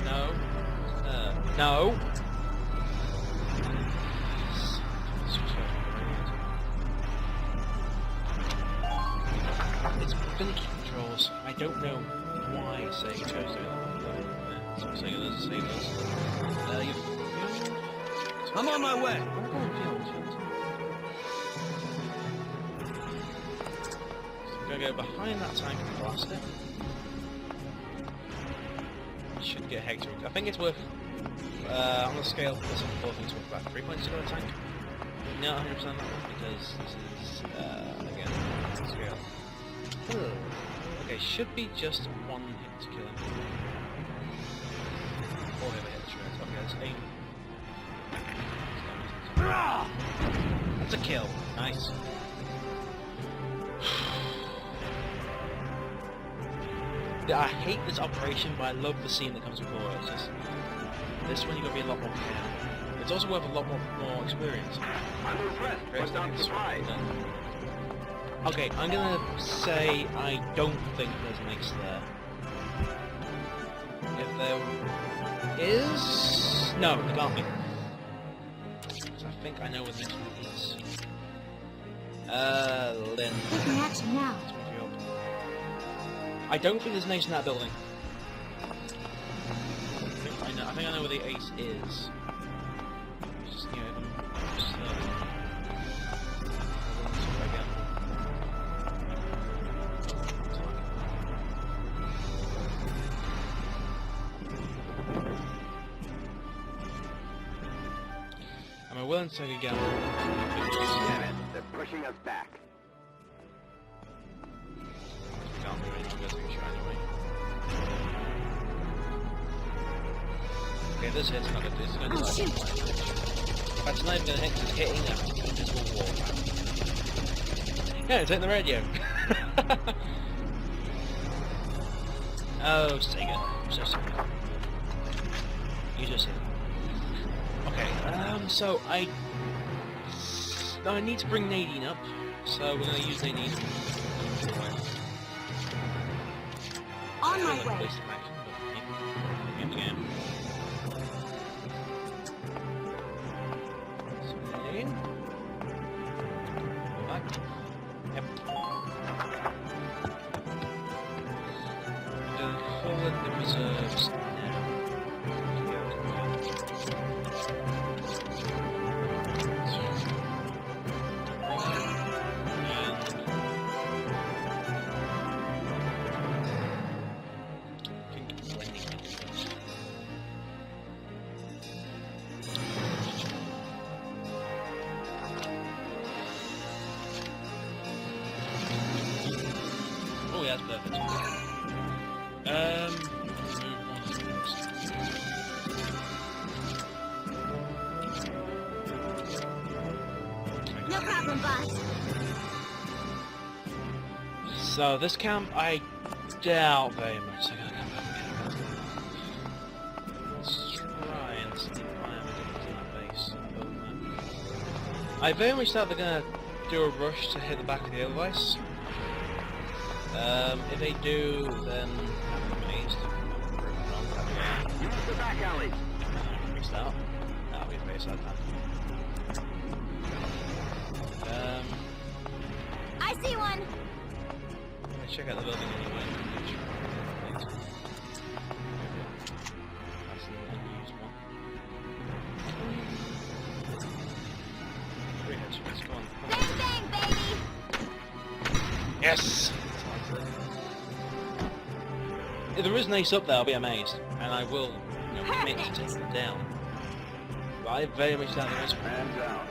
No. No. don't know why Sega chose to do that. So Sega does save us. I'm on my way. I'm gonna go behind that tank and blast it. Should get Hector. I think it's worth, on the scale, this is worth about 3 points to go a tank. Not 100% that one, because this is, again, scale. Okay, should be just 1 hit to kill him. 4 hit straight. Okay, let's aim. That's a kill. Nice. I hate this operation, but I love the scene that comes before it. It's just, this one you gotta be a lot more careful. It's also worth a lot more experience. I'm impressed, but not surprised. Okay, I'm gonna say I don't think there's an ace there. If there is... No, there can't be. So I think I know where the next one is. Lynn. Taking action now. I don't think there's an ace in that building. I think I know where the ace is. Just, you know, again. Am I willing to take a gamble? Damn it, they're pushing us back. Can't do anything, I'm gonna take a shot anyway. Okay, this hit's not gonna do, this is gonna do like that's not even gonna hit, it's hitting a invisible wall. Yeah, it's hitting the radio. Oh, Sega. I'm so sorry. You just hit. Okay, so I need to bring Nadine up, so we're gonna use Nadine. On my way. In the game. Back. Yep. Call in the reserves now. Oh yeah, that's perfect. No problem, boss. So this camp, I doubt very much they're gonna come back again. Let's try and see if I am getting to that base. I very much doubt they're gonna do a rush to hit the back of the other base. If they do, then I'm amazed. Use the back alleys. Mixed out. That'll be a base I'd have. I see one. Let's check out the building anyway. That's an unused one. 3 hits, let's go on. Bang bang, baby. Yes! If there is an ace up there, I'll be amazed. And I will, you know, commit to take them down. But I very much doubt there is one. Man down.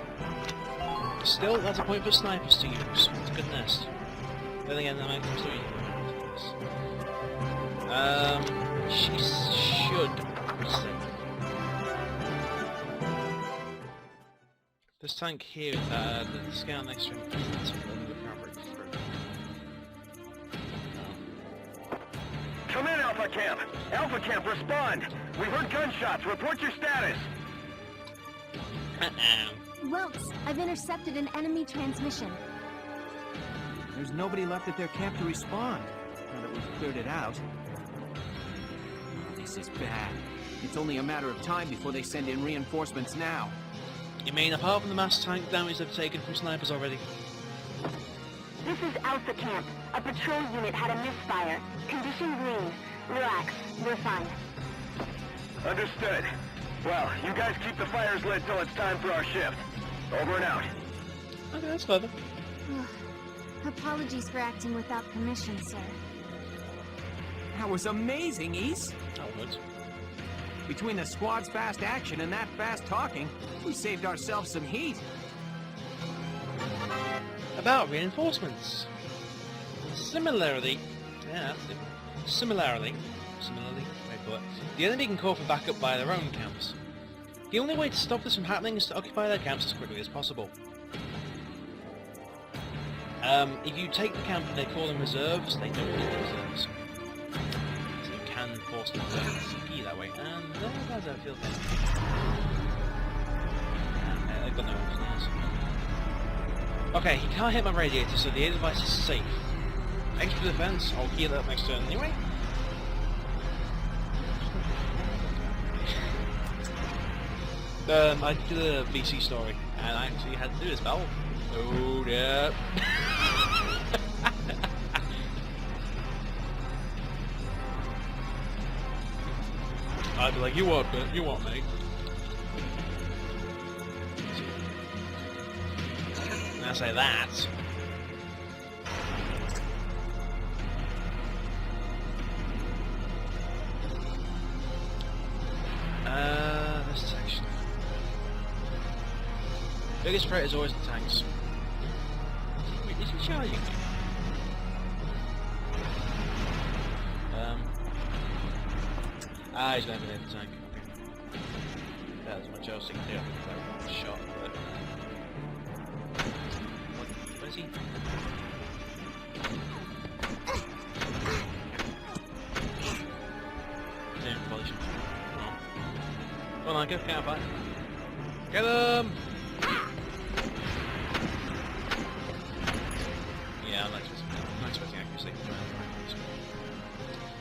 Still, that's a point for snipers to use. It's a good nest. Then again, that might come to she should stay. This tank here, the scout next to him, that's the fabric through. Come in, Alpha Camp. Alpha Camp, respond. We heard gunshots. Report your status. Welts, I've intercepted an enemy transmission. There's nobody left at their camp to respond. Now that we've cleared it out. Oh, this is bad. It's only a matter of time before they send in reinforcements now. You mean apart from the mass tank damage they've taken from snipers already? This is Alpha Camp. A patrol unit had a misfire. Condition green. Relax. We're fine. Understood. Well, you guys keep the fires lit till it's time for our shift. Over and out. Okay, that's clever. Apologies for acting without permission, sir. That was amazing, East. That would. Between the squad's fast action and that fast talking, we saved ourselves some heat. About reinforcements. Similarly, Similarly, the enemy can call for backup by their own camps. The only way to stop this from happening is to occupy their camps as quickly as possible. If you take the camp and they call them reserves, they don't need the reserves. So you can force them to CP that way, and that's how I feel. I've got no engineers. Okay, he can't hit my radiator, so the air device is safe. Extra defense, I'll heal that next turn anyway. I did a VC story, and I actually had to do this battle. Oh, yeah. I'd be like, you want me. And I say that. This section. Biggest threat is always the tanks. Is he charging me? He's going to be near the tank. Okay. That's much else he can do. Like one shot, but... What is he? Damn, polish. Come on, go counterfight. Get him! Yeah, I'm not expecting accuracy.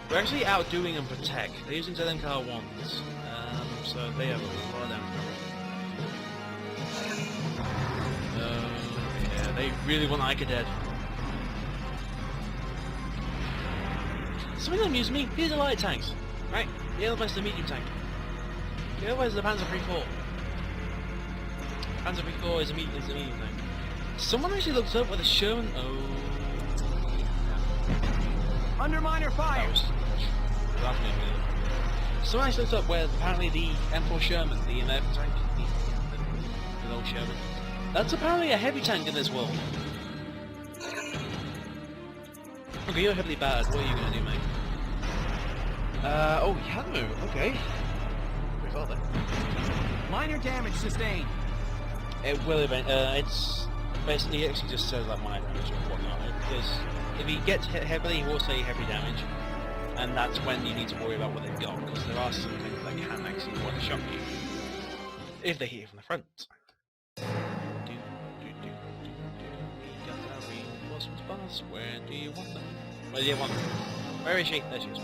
We're actually outdoing them for tech. They're using ZMK1s, so they have a lot of damage. Yeah, they really want Ica dead. Something that amused me, these are light tanks, right? The other one's the medium tank. The other one's the Panzer III-4. Panzer III-4 is a medium tank. Someone actually looked up with a Sherman. Oh. Underminer fire! Someone actually looked up where apparently the M4 Sherman, the American tank, the old Sherman, that's apparently a heavy tank in this world. Okay, you're heavily battered. What are you gonna do, mate? Oh, he had move. Okay. Pretty well then. Minor damage sustained. It will event. It's basically, it actually just says like minor damage or whatnot. If he gets hit heavily, he will say heavy damage, and that's when you need to worry about what they've got, because there are some things that can actually one-shot you if they hit you from the front. Where do you want them? Where do you want them? Where is she? There she is.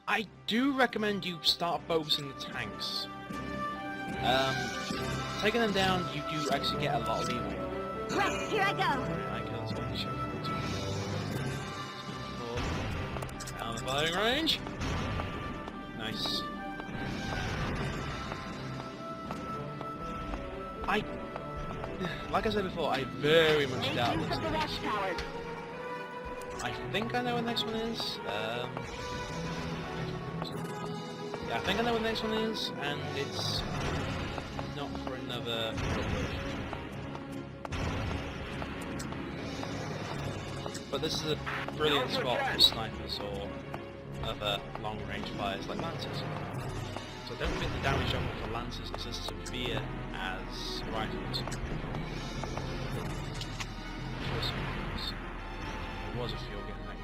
I do recommend you start focusing the tanks. Taking them down, you do actually get a lot of leeway. Right, here I go. Let's go to show. Down the firing range. Nice. Like I said before, I very much doubt this. I think I know what the next one is. Yeah, I think I know what the next one is, and it's not for another operation. But this is a brilliant spot for snipers or other long-range fires like lancers. So don't think the damage on for lancers is as severe as rifles. There was a fuel getting that.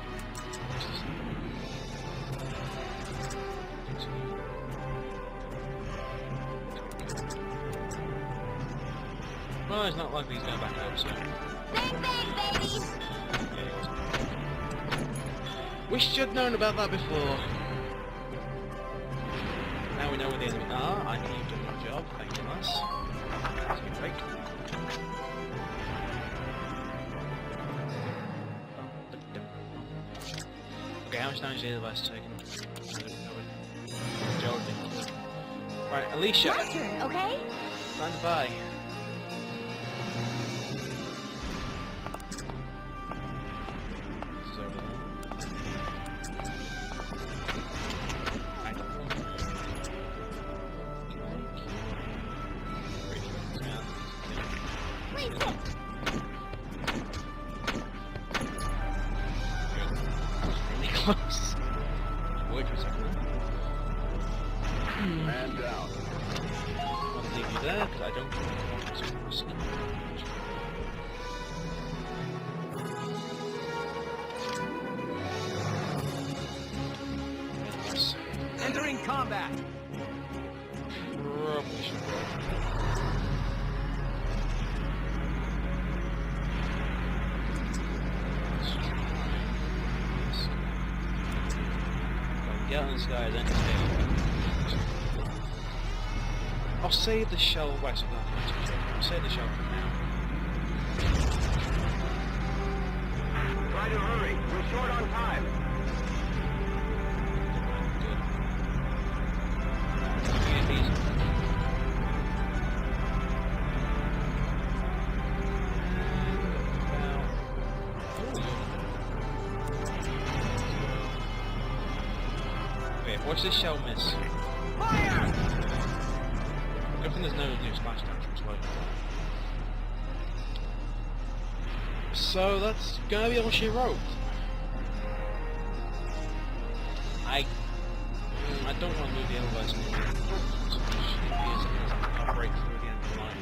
Well, it's not likely he's going back out, so... Bang, bang, baby! Wish you'd known about that before. Now we know where the enemy are. I think you've done your job. Thank you, nice. Okay, how much damage did the device taken? Right, Alicia. My turn, okay? Stand by. This is over there. Please hit! Really close. Wait for a second. Man down. I'll leave you there because I don't want to risk it. Yes. Entering combat! Probably should roll. Let's try this. Get on this guy, then stay. I'll save the shell. Wait, so I'll save the shell for now. Try to hurry. We're short on time. Good. Easy. Wait, watch this shell miss. Fire! Good thing there's no new splash damage from exploding. So that's gonna be all she wrote. I don't want to move the elevator. I'll break through the end of the line.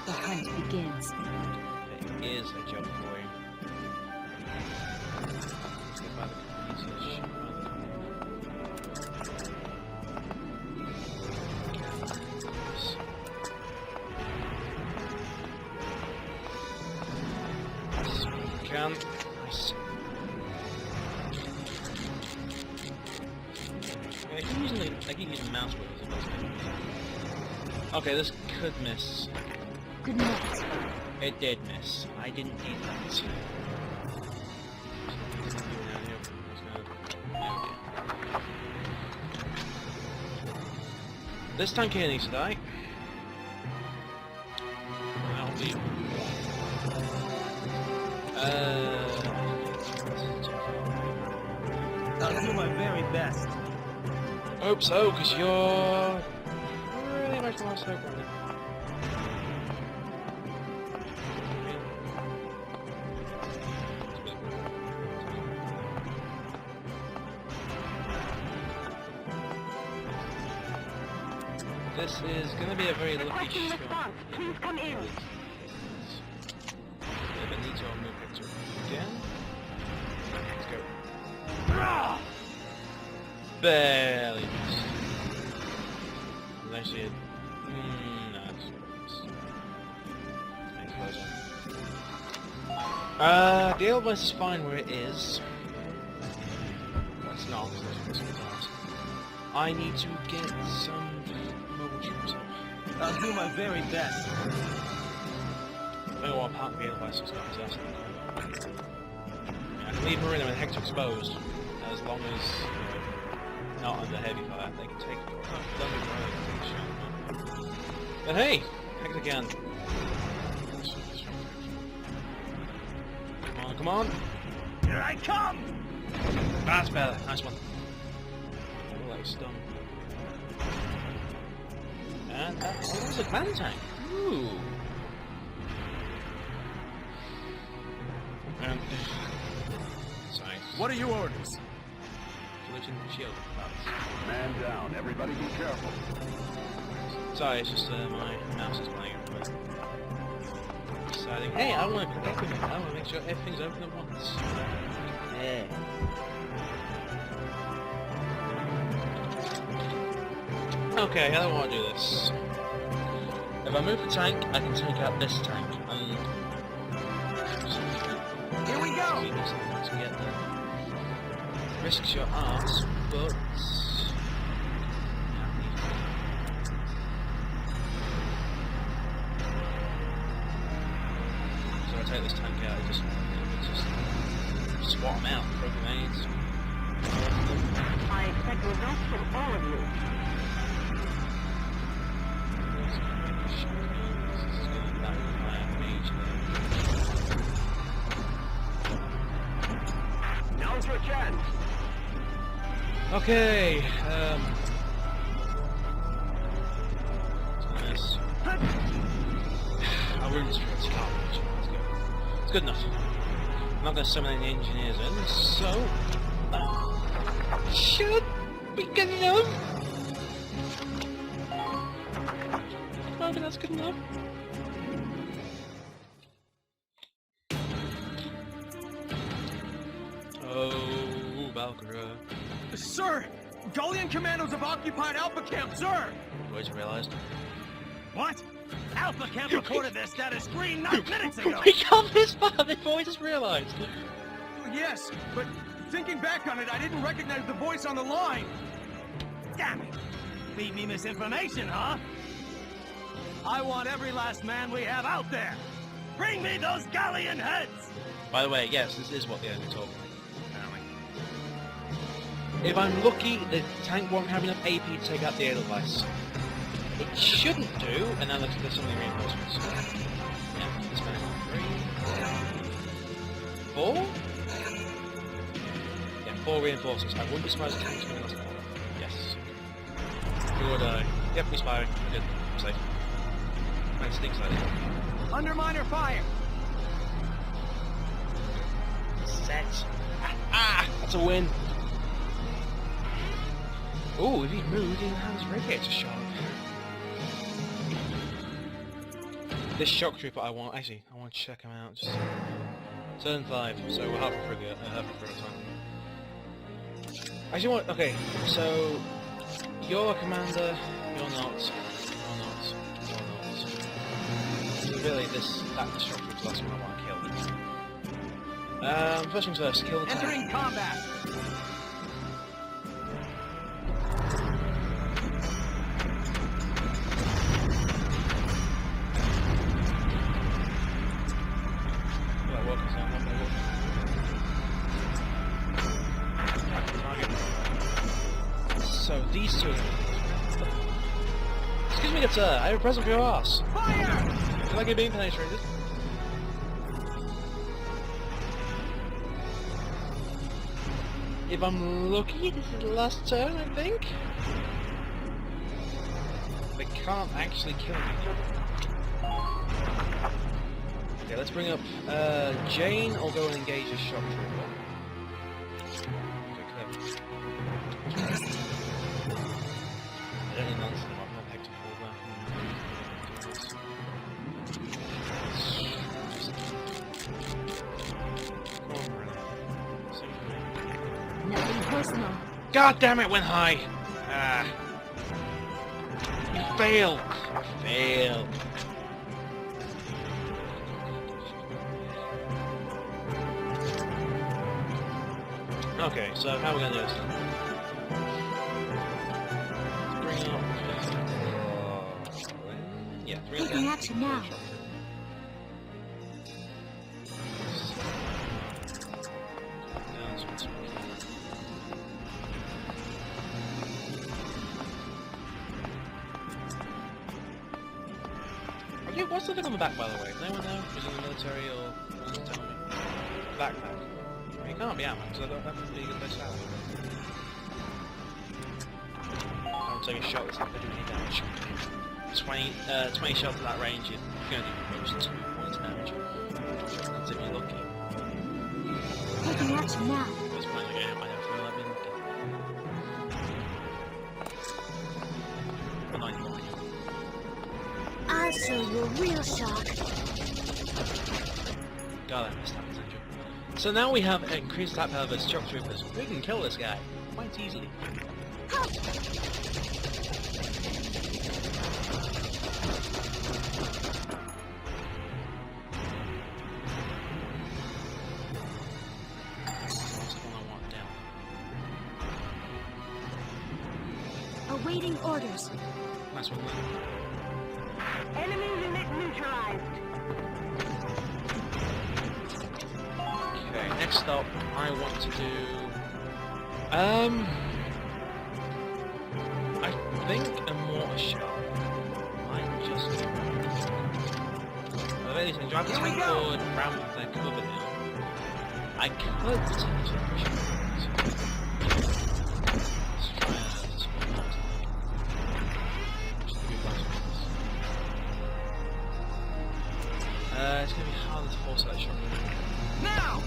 The hunt begins. There is a job for you. Let's get by the computers. Nice. I keep using the mouse wheels. It doesn't. Okay, this could miss. Good night. It did miss. I didn't need that. This tank here needs to die. That'll be. I'll do my very best. Hope so, because you're really much the last hope right now. This is going to be a very lucky Requesting shot. response. Please come in. Benito will move picture again. Let's go. Barely missed. There's actually a... no, it's close on. The Elvis is fine where it is. Well, it's not, because there's risk of that. I need to get some mobile troops up. I'll do my very best. I don't want to park the Elvis is not possessed. I can leave her in there with Hector exposed, as long as not under heavy fire, they can take it. But hey, Hector again. Come on, come on. Here I come! That's better. Nice one. Oh, like stun. And that was a clan tank. Ooh. And sorry. What are your orders? Collision shield. Man down. Everybody be careful. Sorry, it's just my mouse is playing it. But deciding, hey, I want to connect with it. I want to make sure everything's open at once. Yeah. Okay, I don't want to do this. If I move the tank, I can take out this tank. Here we go! To get there. Risks your ass, but swap them out. Throw grenades. I expect results from all of you. Now's your chance. Okay, nice. I wouldn't destroy this car. It's good. It's good enough. I'm not going to summon any engineers in, so should be good enough. I think that's good enough. Oh, Valkyria. Sir! Gullian commandos have occupied Alpha Camp, sir! Boys realized. What? Alpha Camp reported their status screen 9 minutes ago! We got this far before we just realized. Yes, but thinking back on it, I didn't recognize the voice on the line! Damn it! Feed me misinformation, huh? I want every last man we have out there! Bring me those galleon heads! By the way, yes, this is what the enemy told me. Apparently. If I'm lucky, the tank won't have enough AP to take out the Edelweiss. It shouldn't do, and now there's some of the reinforcements. Yeah, this man 3, 4? Yeah, 4 reinforcements. I wouldn't be surprised if the tank's coming last time. Yes. Good, yep, we're firing. Good. I'm safe. Might sneak slightly. Underminer fire! Set. Ah! That's a win! Ooh, if he moved, he has radiator shot. This shock trooper I want to check him out. Just turn 5, so we're halfway through the time. Actually, what? Okay, so you're a commander. You're not. So really, that shock trooper's the last one I want to kill. First things first, kill the tank. Entering combat! So these two. Excuse me, good sir. I have a present for your ass. Fire! Feel like you're being penetrated. If I'm lucky, this is the last turn, I think. They can't actually kill me. Okay, let's bring up Jane. I'll go and engage a shock trooper. I don't know nonsense about not picked a Nothing personal. God damn it, went high! Ah. You failed! I failed. Okay, so how are we gonna do this then? Bring up... yeah, 3 Taking action now. Okay, what's the thing on the back, by the way? Does anyone know? Who's in the military or who's telling me? Backpack. It can't be ammo, because that would be a good place to have it. I'll take a shot that's not going to do any damage. 20 shots at that range, you're going to do most 2 points damage. That's if you're lucky. Taking action now. At this point in the game, I might have to roll that in. But not anymore. I'll show you a real shock. God, I missed that potential. So now we have increased attack power versus shock troopers. We can kill this guy quite easily. Awaiting orders. Nice one, man. Enemy unit neutralized. Okay, Okay, next up, I want to do... I think a mortar shell might just... Well, if anything, do I have to tank forward around their cover now? I could potentially push it. Let's try this one. Just do last ones. It's gonna be hard to force that shot. Now!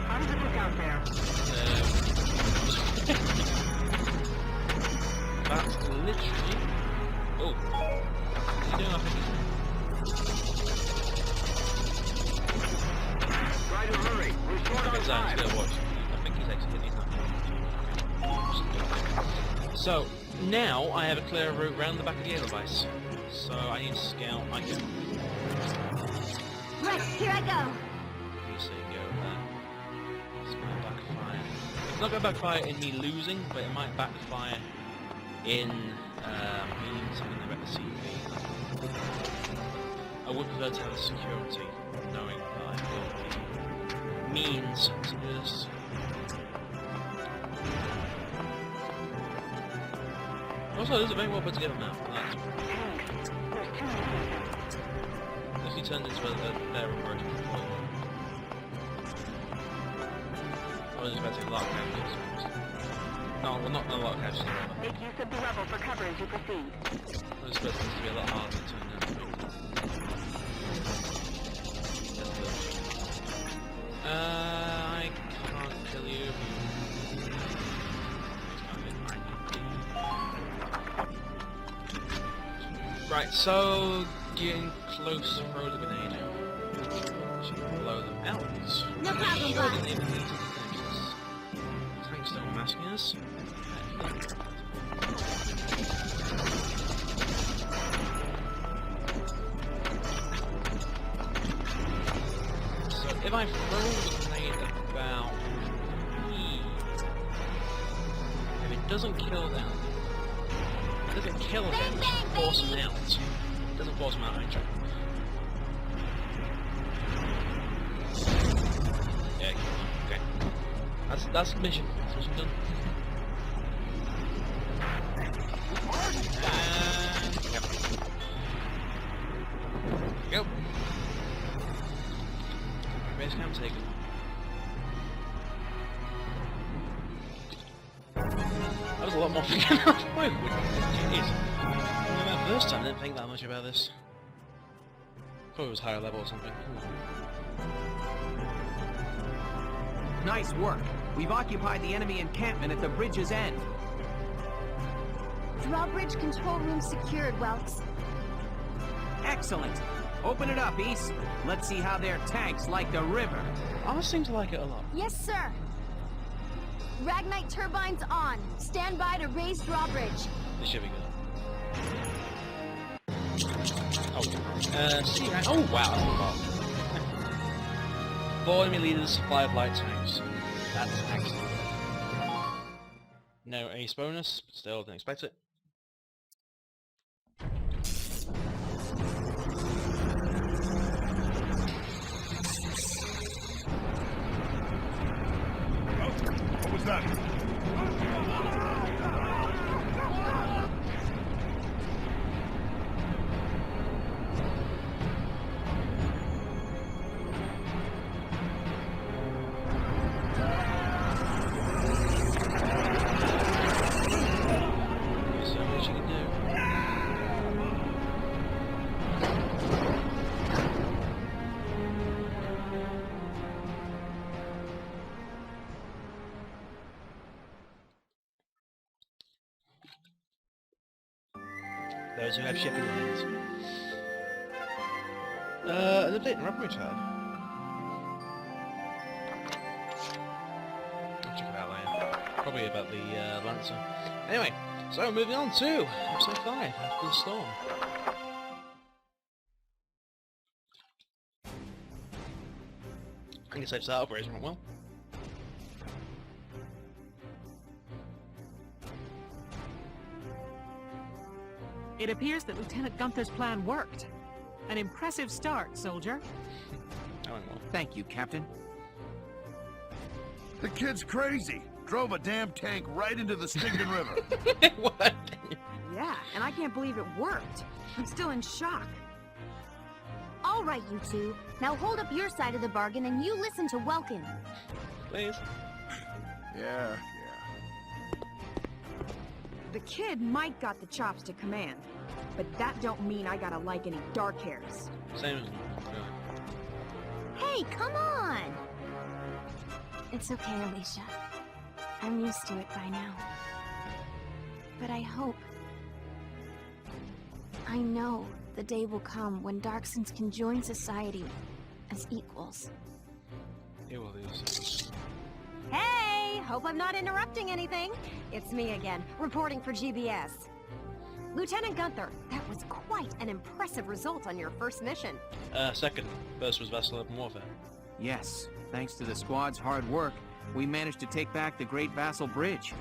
How does it look out there? That's literally... Oh. He's doing nothing. Try to hurry. We're short on time. I think he's exited. He's not. So, now I have a clear route round the back of the Edelweiss. So I need to scout. I can... Right, here I go. You say go there. It's going to backfire. It's not going to backfire in me losing, but it might backfire in me something about the CV. I would prefer to have security, knowing that I've got the means to do this. Also, those are very well put together now. This he turned into their approach. I was expecting a lot of casualties. No, well, not a lot of casualties. Make use of the level for cover as you proceed. I was expecting this to be a lot harder to turn out. I can't kill you. Right, so getting close, throw the grenade. Should blow them out. No problem, Sure boss. didn't even need to finish this. Tanks still masking us. So if I throw the grenade about here, if it doesn't kill them, it doesn't kill them, it just force them out. It doesn't force them out, actually. Yeah, okay. That's the mission. That's mission done. And... Yep. Go. Base camp taken. That was a lot more fun than I thought it would. Jeez. The first time I didn't think that much about this. Thought it was higher level or something. Nice work. We've occupied the enemy encampment at the bridge's end. Drawbridge control room secured, Welks. Excellent. Open it up, East. Let's see how their tanks like the river. I seem to like it a lot. Yes, sir. Ragnite turbines on. Stand by to raise drawbridge. This should be good. Oh, see, right? Oh, wow. Four enemy leaders, 5 light tanks. That's excellent. No ace bonus, but still didn't expect it. What was that? So much you can do. Those who have shipping lanes. An update in Rapid Tower. I'll check it out later. Probably about the Lancer. Anyway, so moving on to episode 5, After the Storm. I guess that operation went well. It appears that Lieutenant Gunther's plan worked. An impressive start, soldier. That went well. Thank you, Captain. The kid's crazy. Drove a damn tank right into the stinking river. What? Yeah, and I can't believe it worked. I'm still in shock. All right, you two. Now hold up your side of the bargain and you listen to Welkin. Please. Yeah. The kid might got the chops to command, but that don't mean I gotta like any dark hairs. Same as me. Really. Hey, come on! It's okay, Alicia. I'm used to it by now. But I hope... I know the day will come when Darksons can join society as equals. It will lose. Hey! Hope I'm not interrupting anything. It's me again, reporting for GBS. Lieutenant Gunther, that was quite an impressive result on your first mission. Second. First was Vessel Open Warfare. Yes, thanks to the squad's hard work, we managed to take back the Great Vassal Bridge.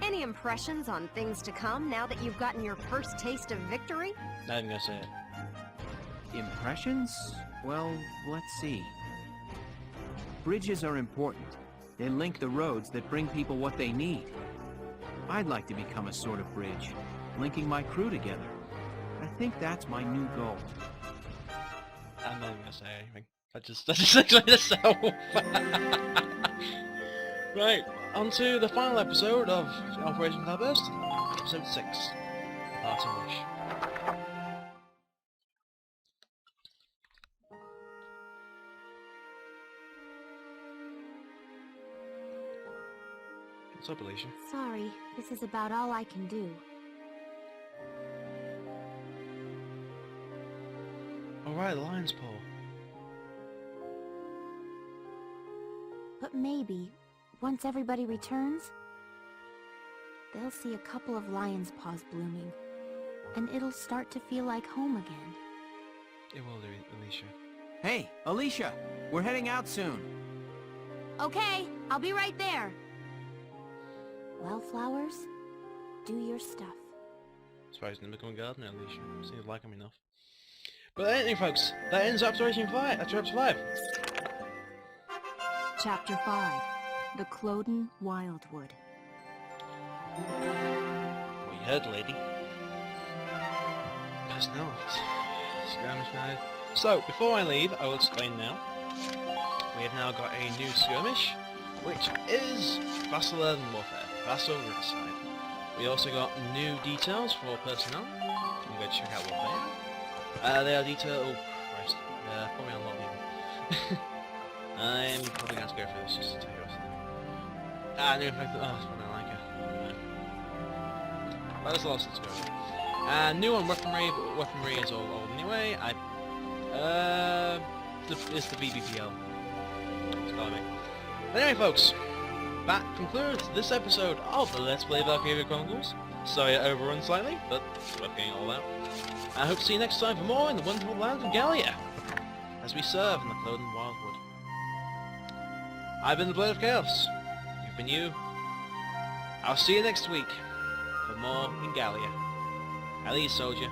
Any impressions on things to come now that you've gotten your first taste of victory? Not even gonna say it. Impressions? Well, let's see. Bridges are important. They link the roads that bring people what they need. I'd like to become a sort of bridge, linking my crew together. I think that's my new goal. I'm not even gonna say anything. That's just actually the self. Right, on to the final episode of Operation Cloudburst, episode 6. Parting Wish. What's up, Alicia? Sorry, this is about all I can do. Alright, Lion's Paw. But maybe, once everybody returns, they'll see a couple of lion's paws blooming, and it'll start to feel like home again. It will do, Alicia. Hey, Alicia! We're heading out soon. Okay, I'll be right there. Well, Flowers, do your stuff. Surprised you become a gardener, Alicia. Seems like him enough. But anyway, folks, that ends Operation 5. That's Chapter 5. Chapter 5. The Cloden Wildwood. What you heard, lady. Personnel. Skirmish mode. So, before I leave, I will explain now. We have now got a new skirmish, which is Vassal Urban Warfare. Vassal Riverside. We also got new details for personnel. I'm going to check out what they are. They are detailed... Oh, Christ. Probably a lot even. I'm probably going to go for this just to tell you what's new effect... Oh, I don't like it. But there's a lot of stuff to go. New on weaponry, but weaponry is all old anyway. It's the VBPL. It's got me. Anyway, folks, that concludes this episode of the Let's Play Valkyria Chronicles. Sorry I overrun slightly, but worth getting it all out. I hope to see you next time for more in the wonderful land of Gallia, as we serve in the Cloden Wildwood. I've been the Blade of Chaos. You've been you. I'll see you next week for more in Gallia. At least, soldier.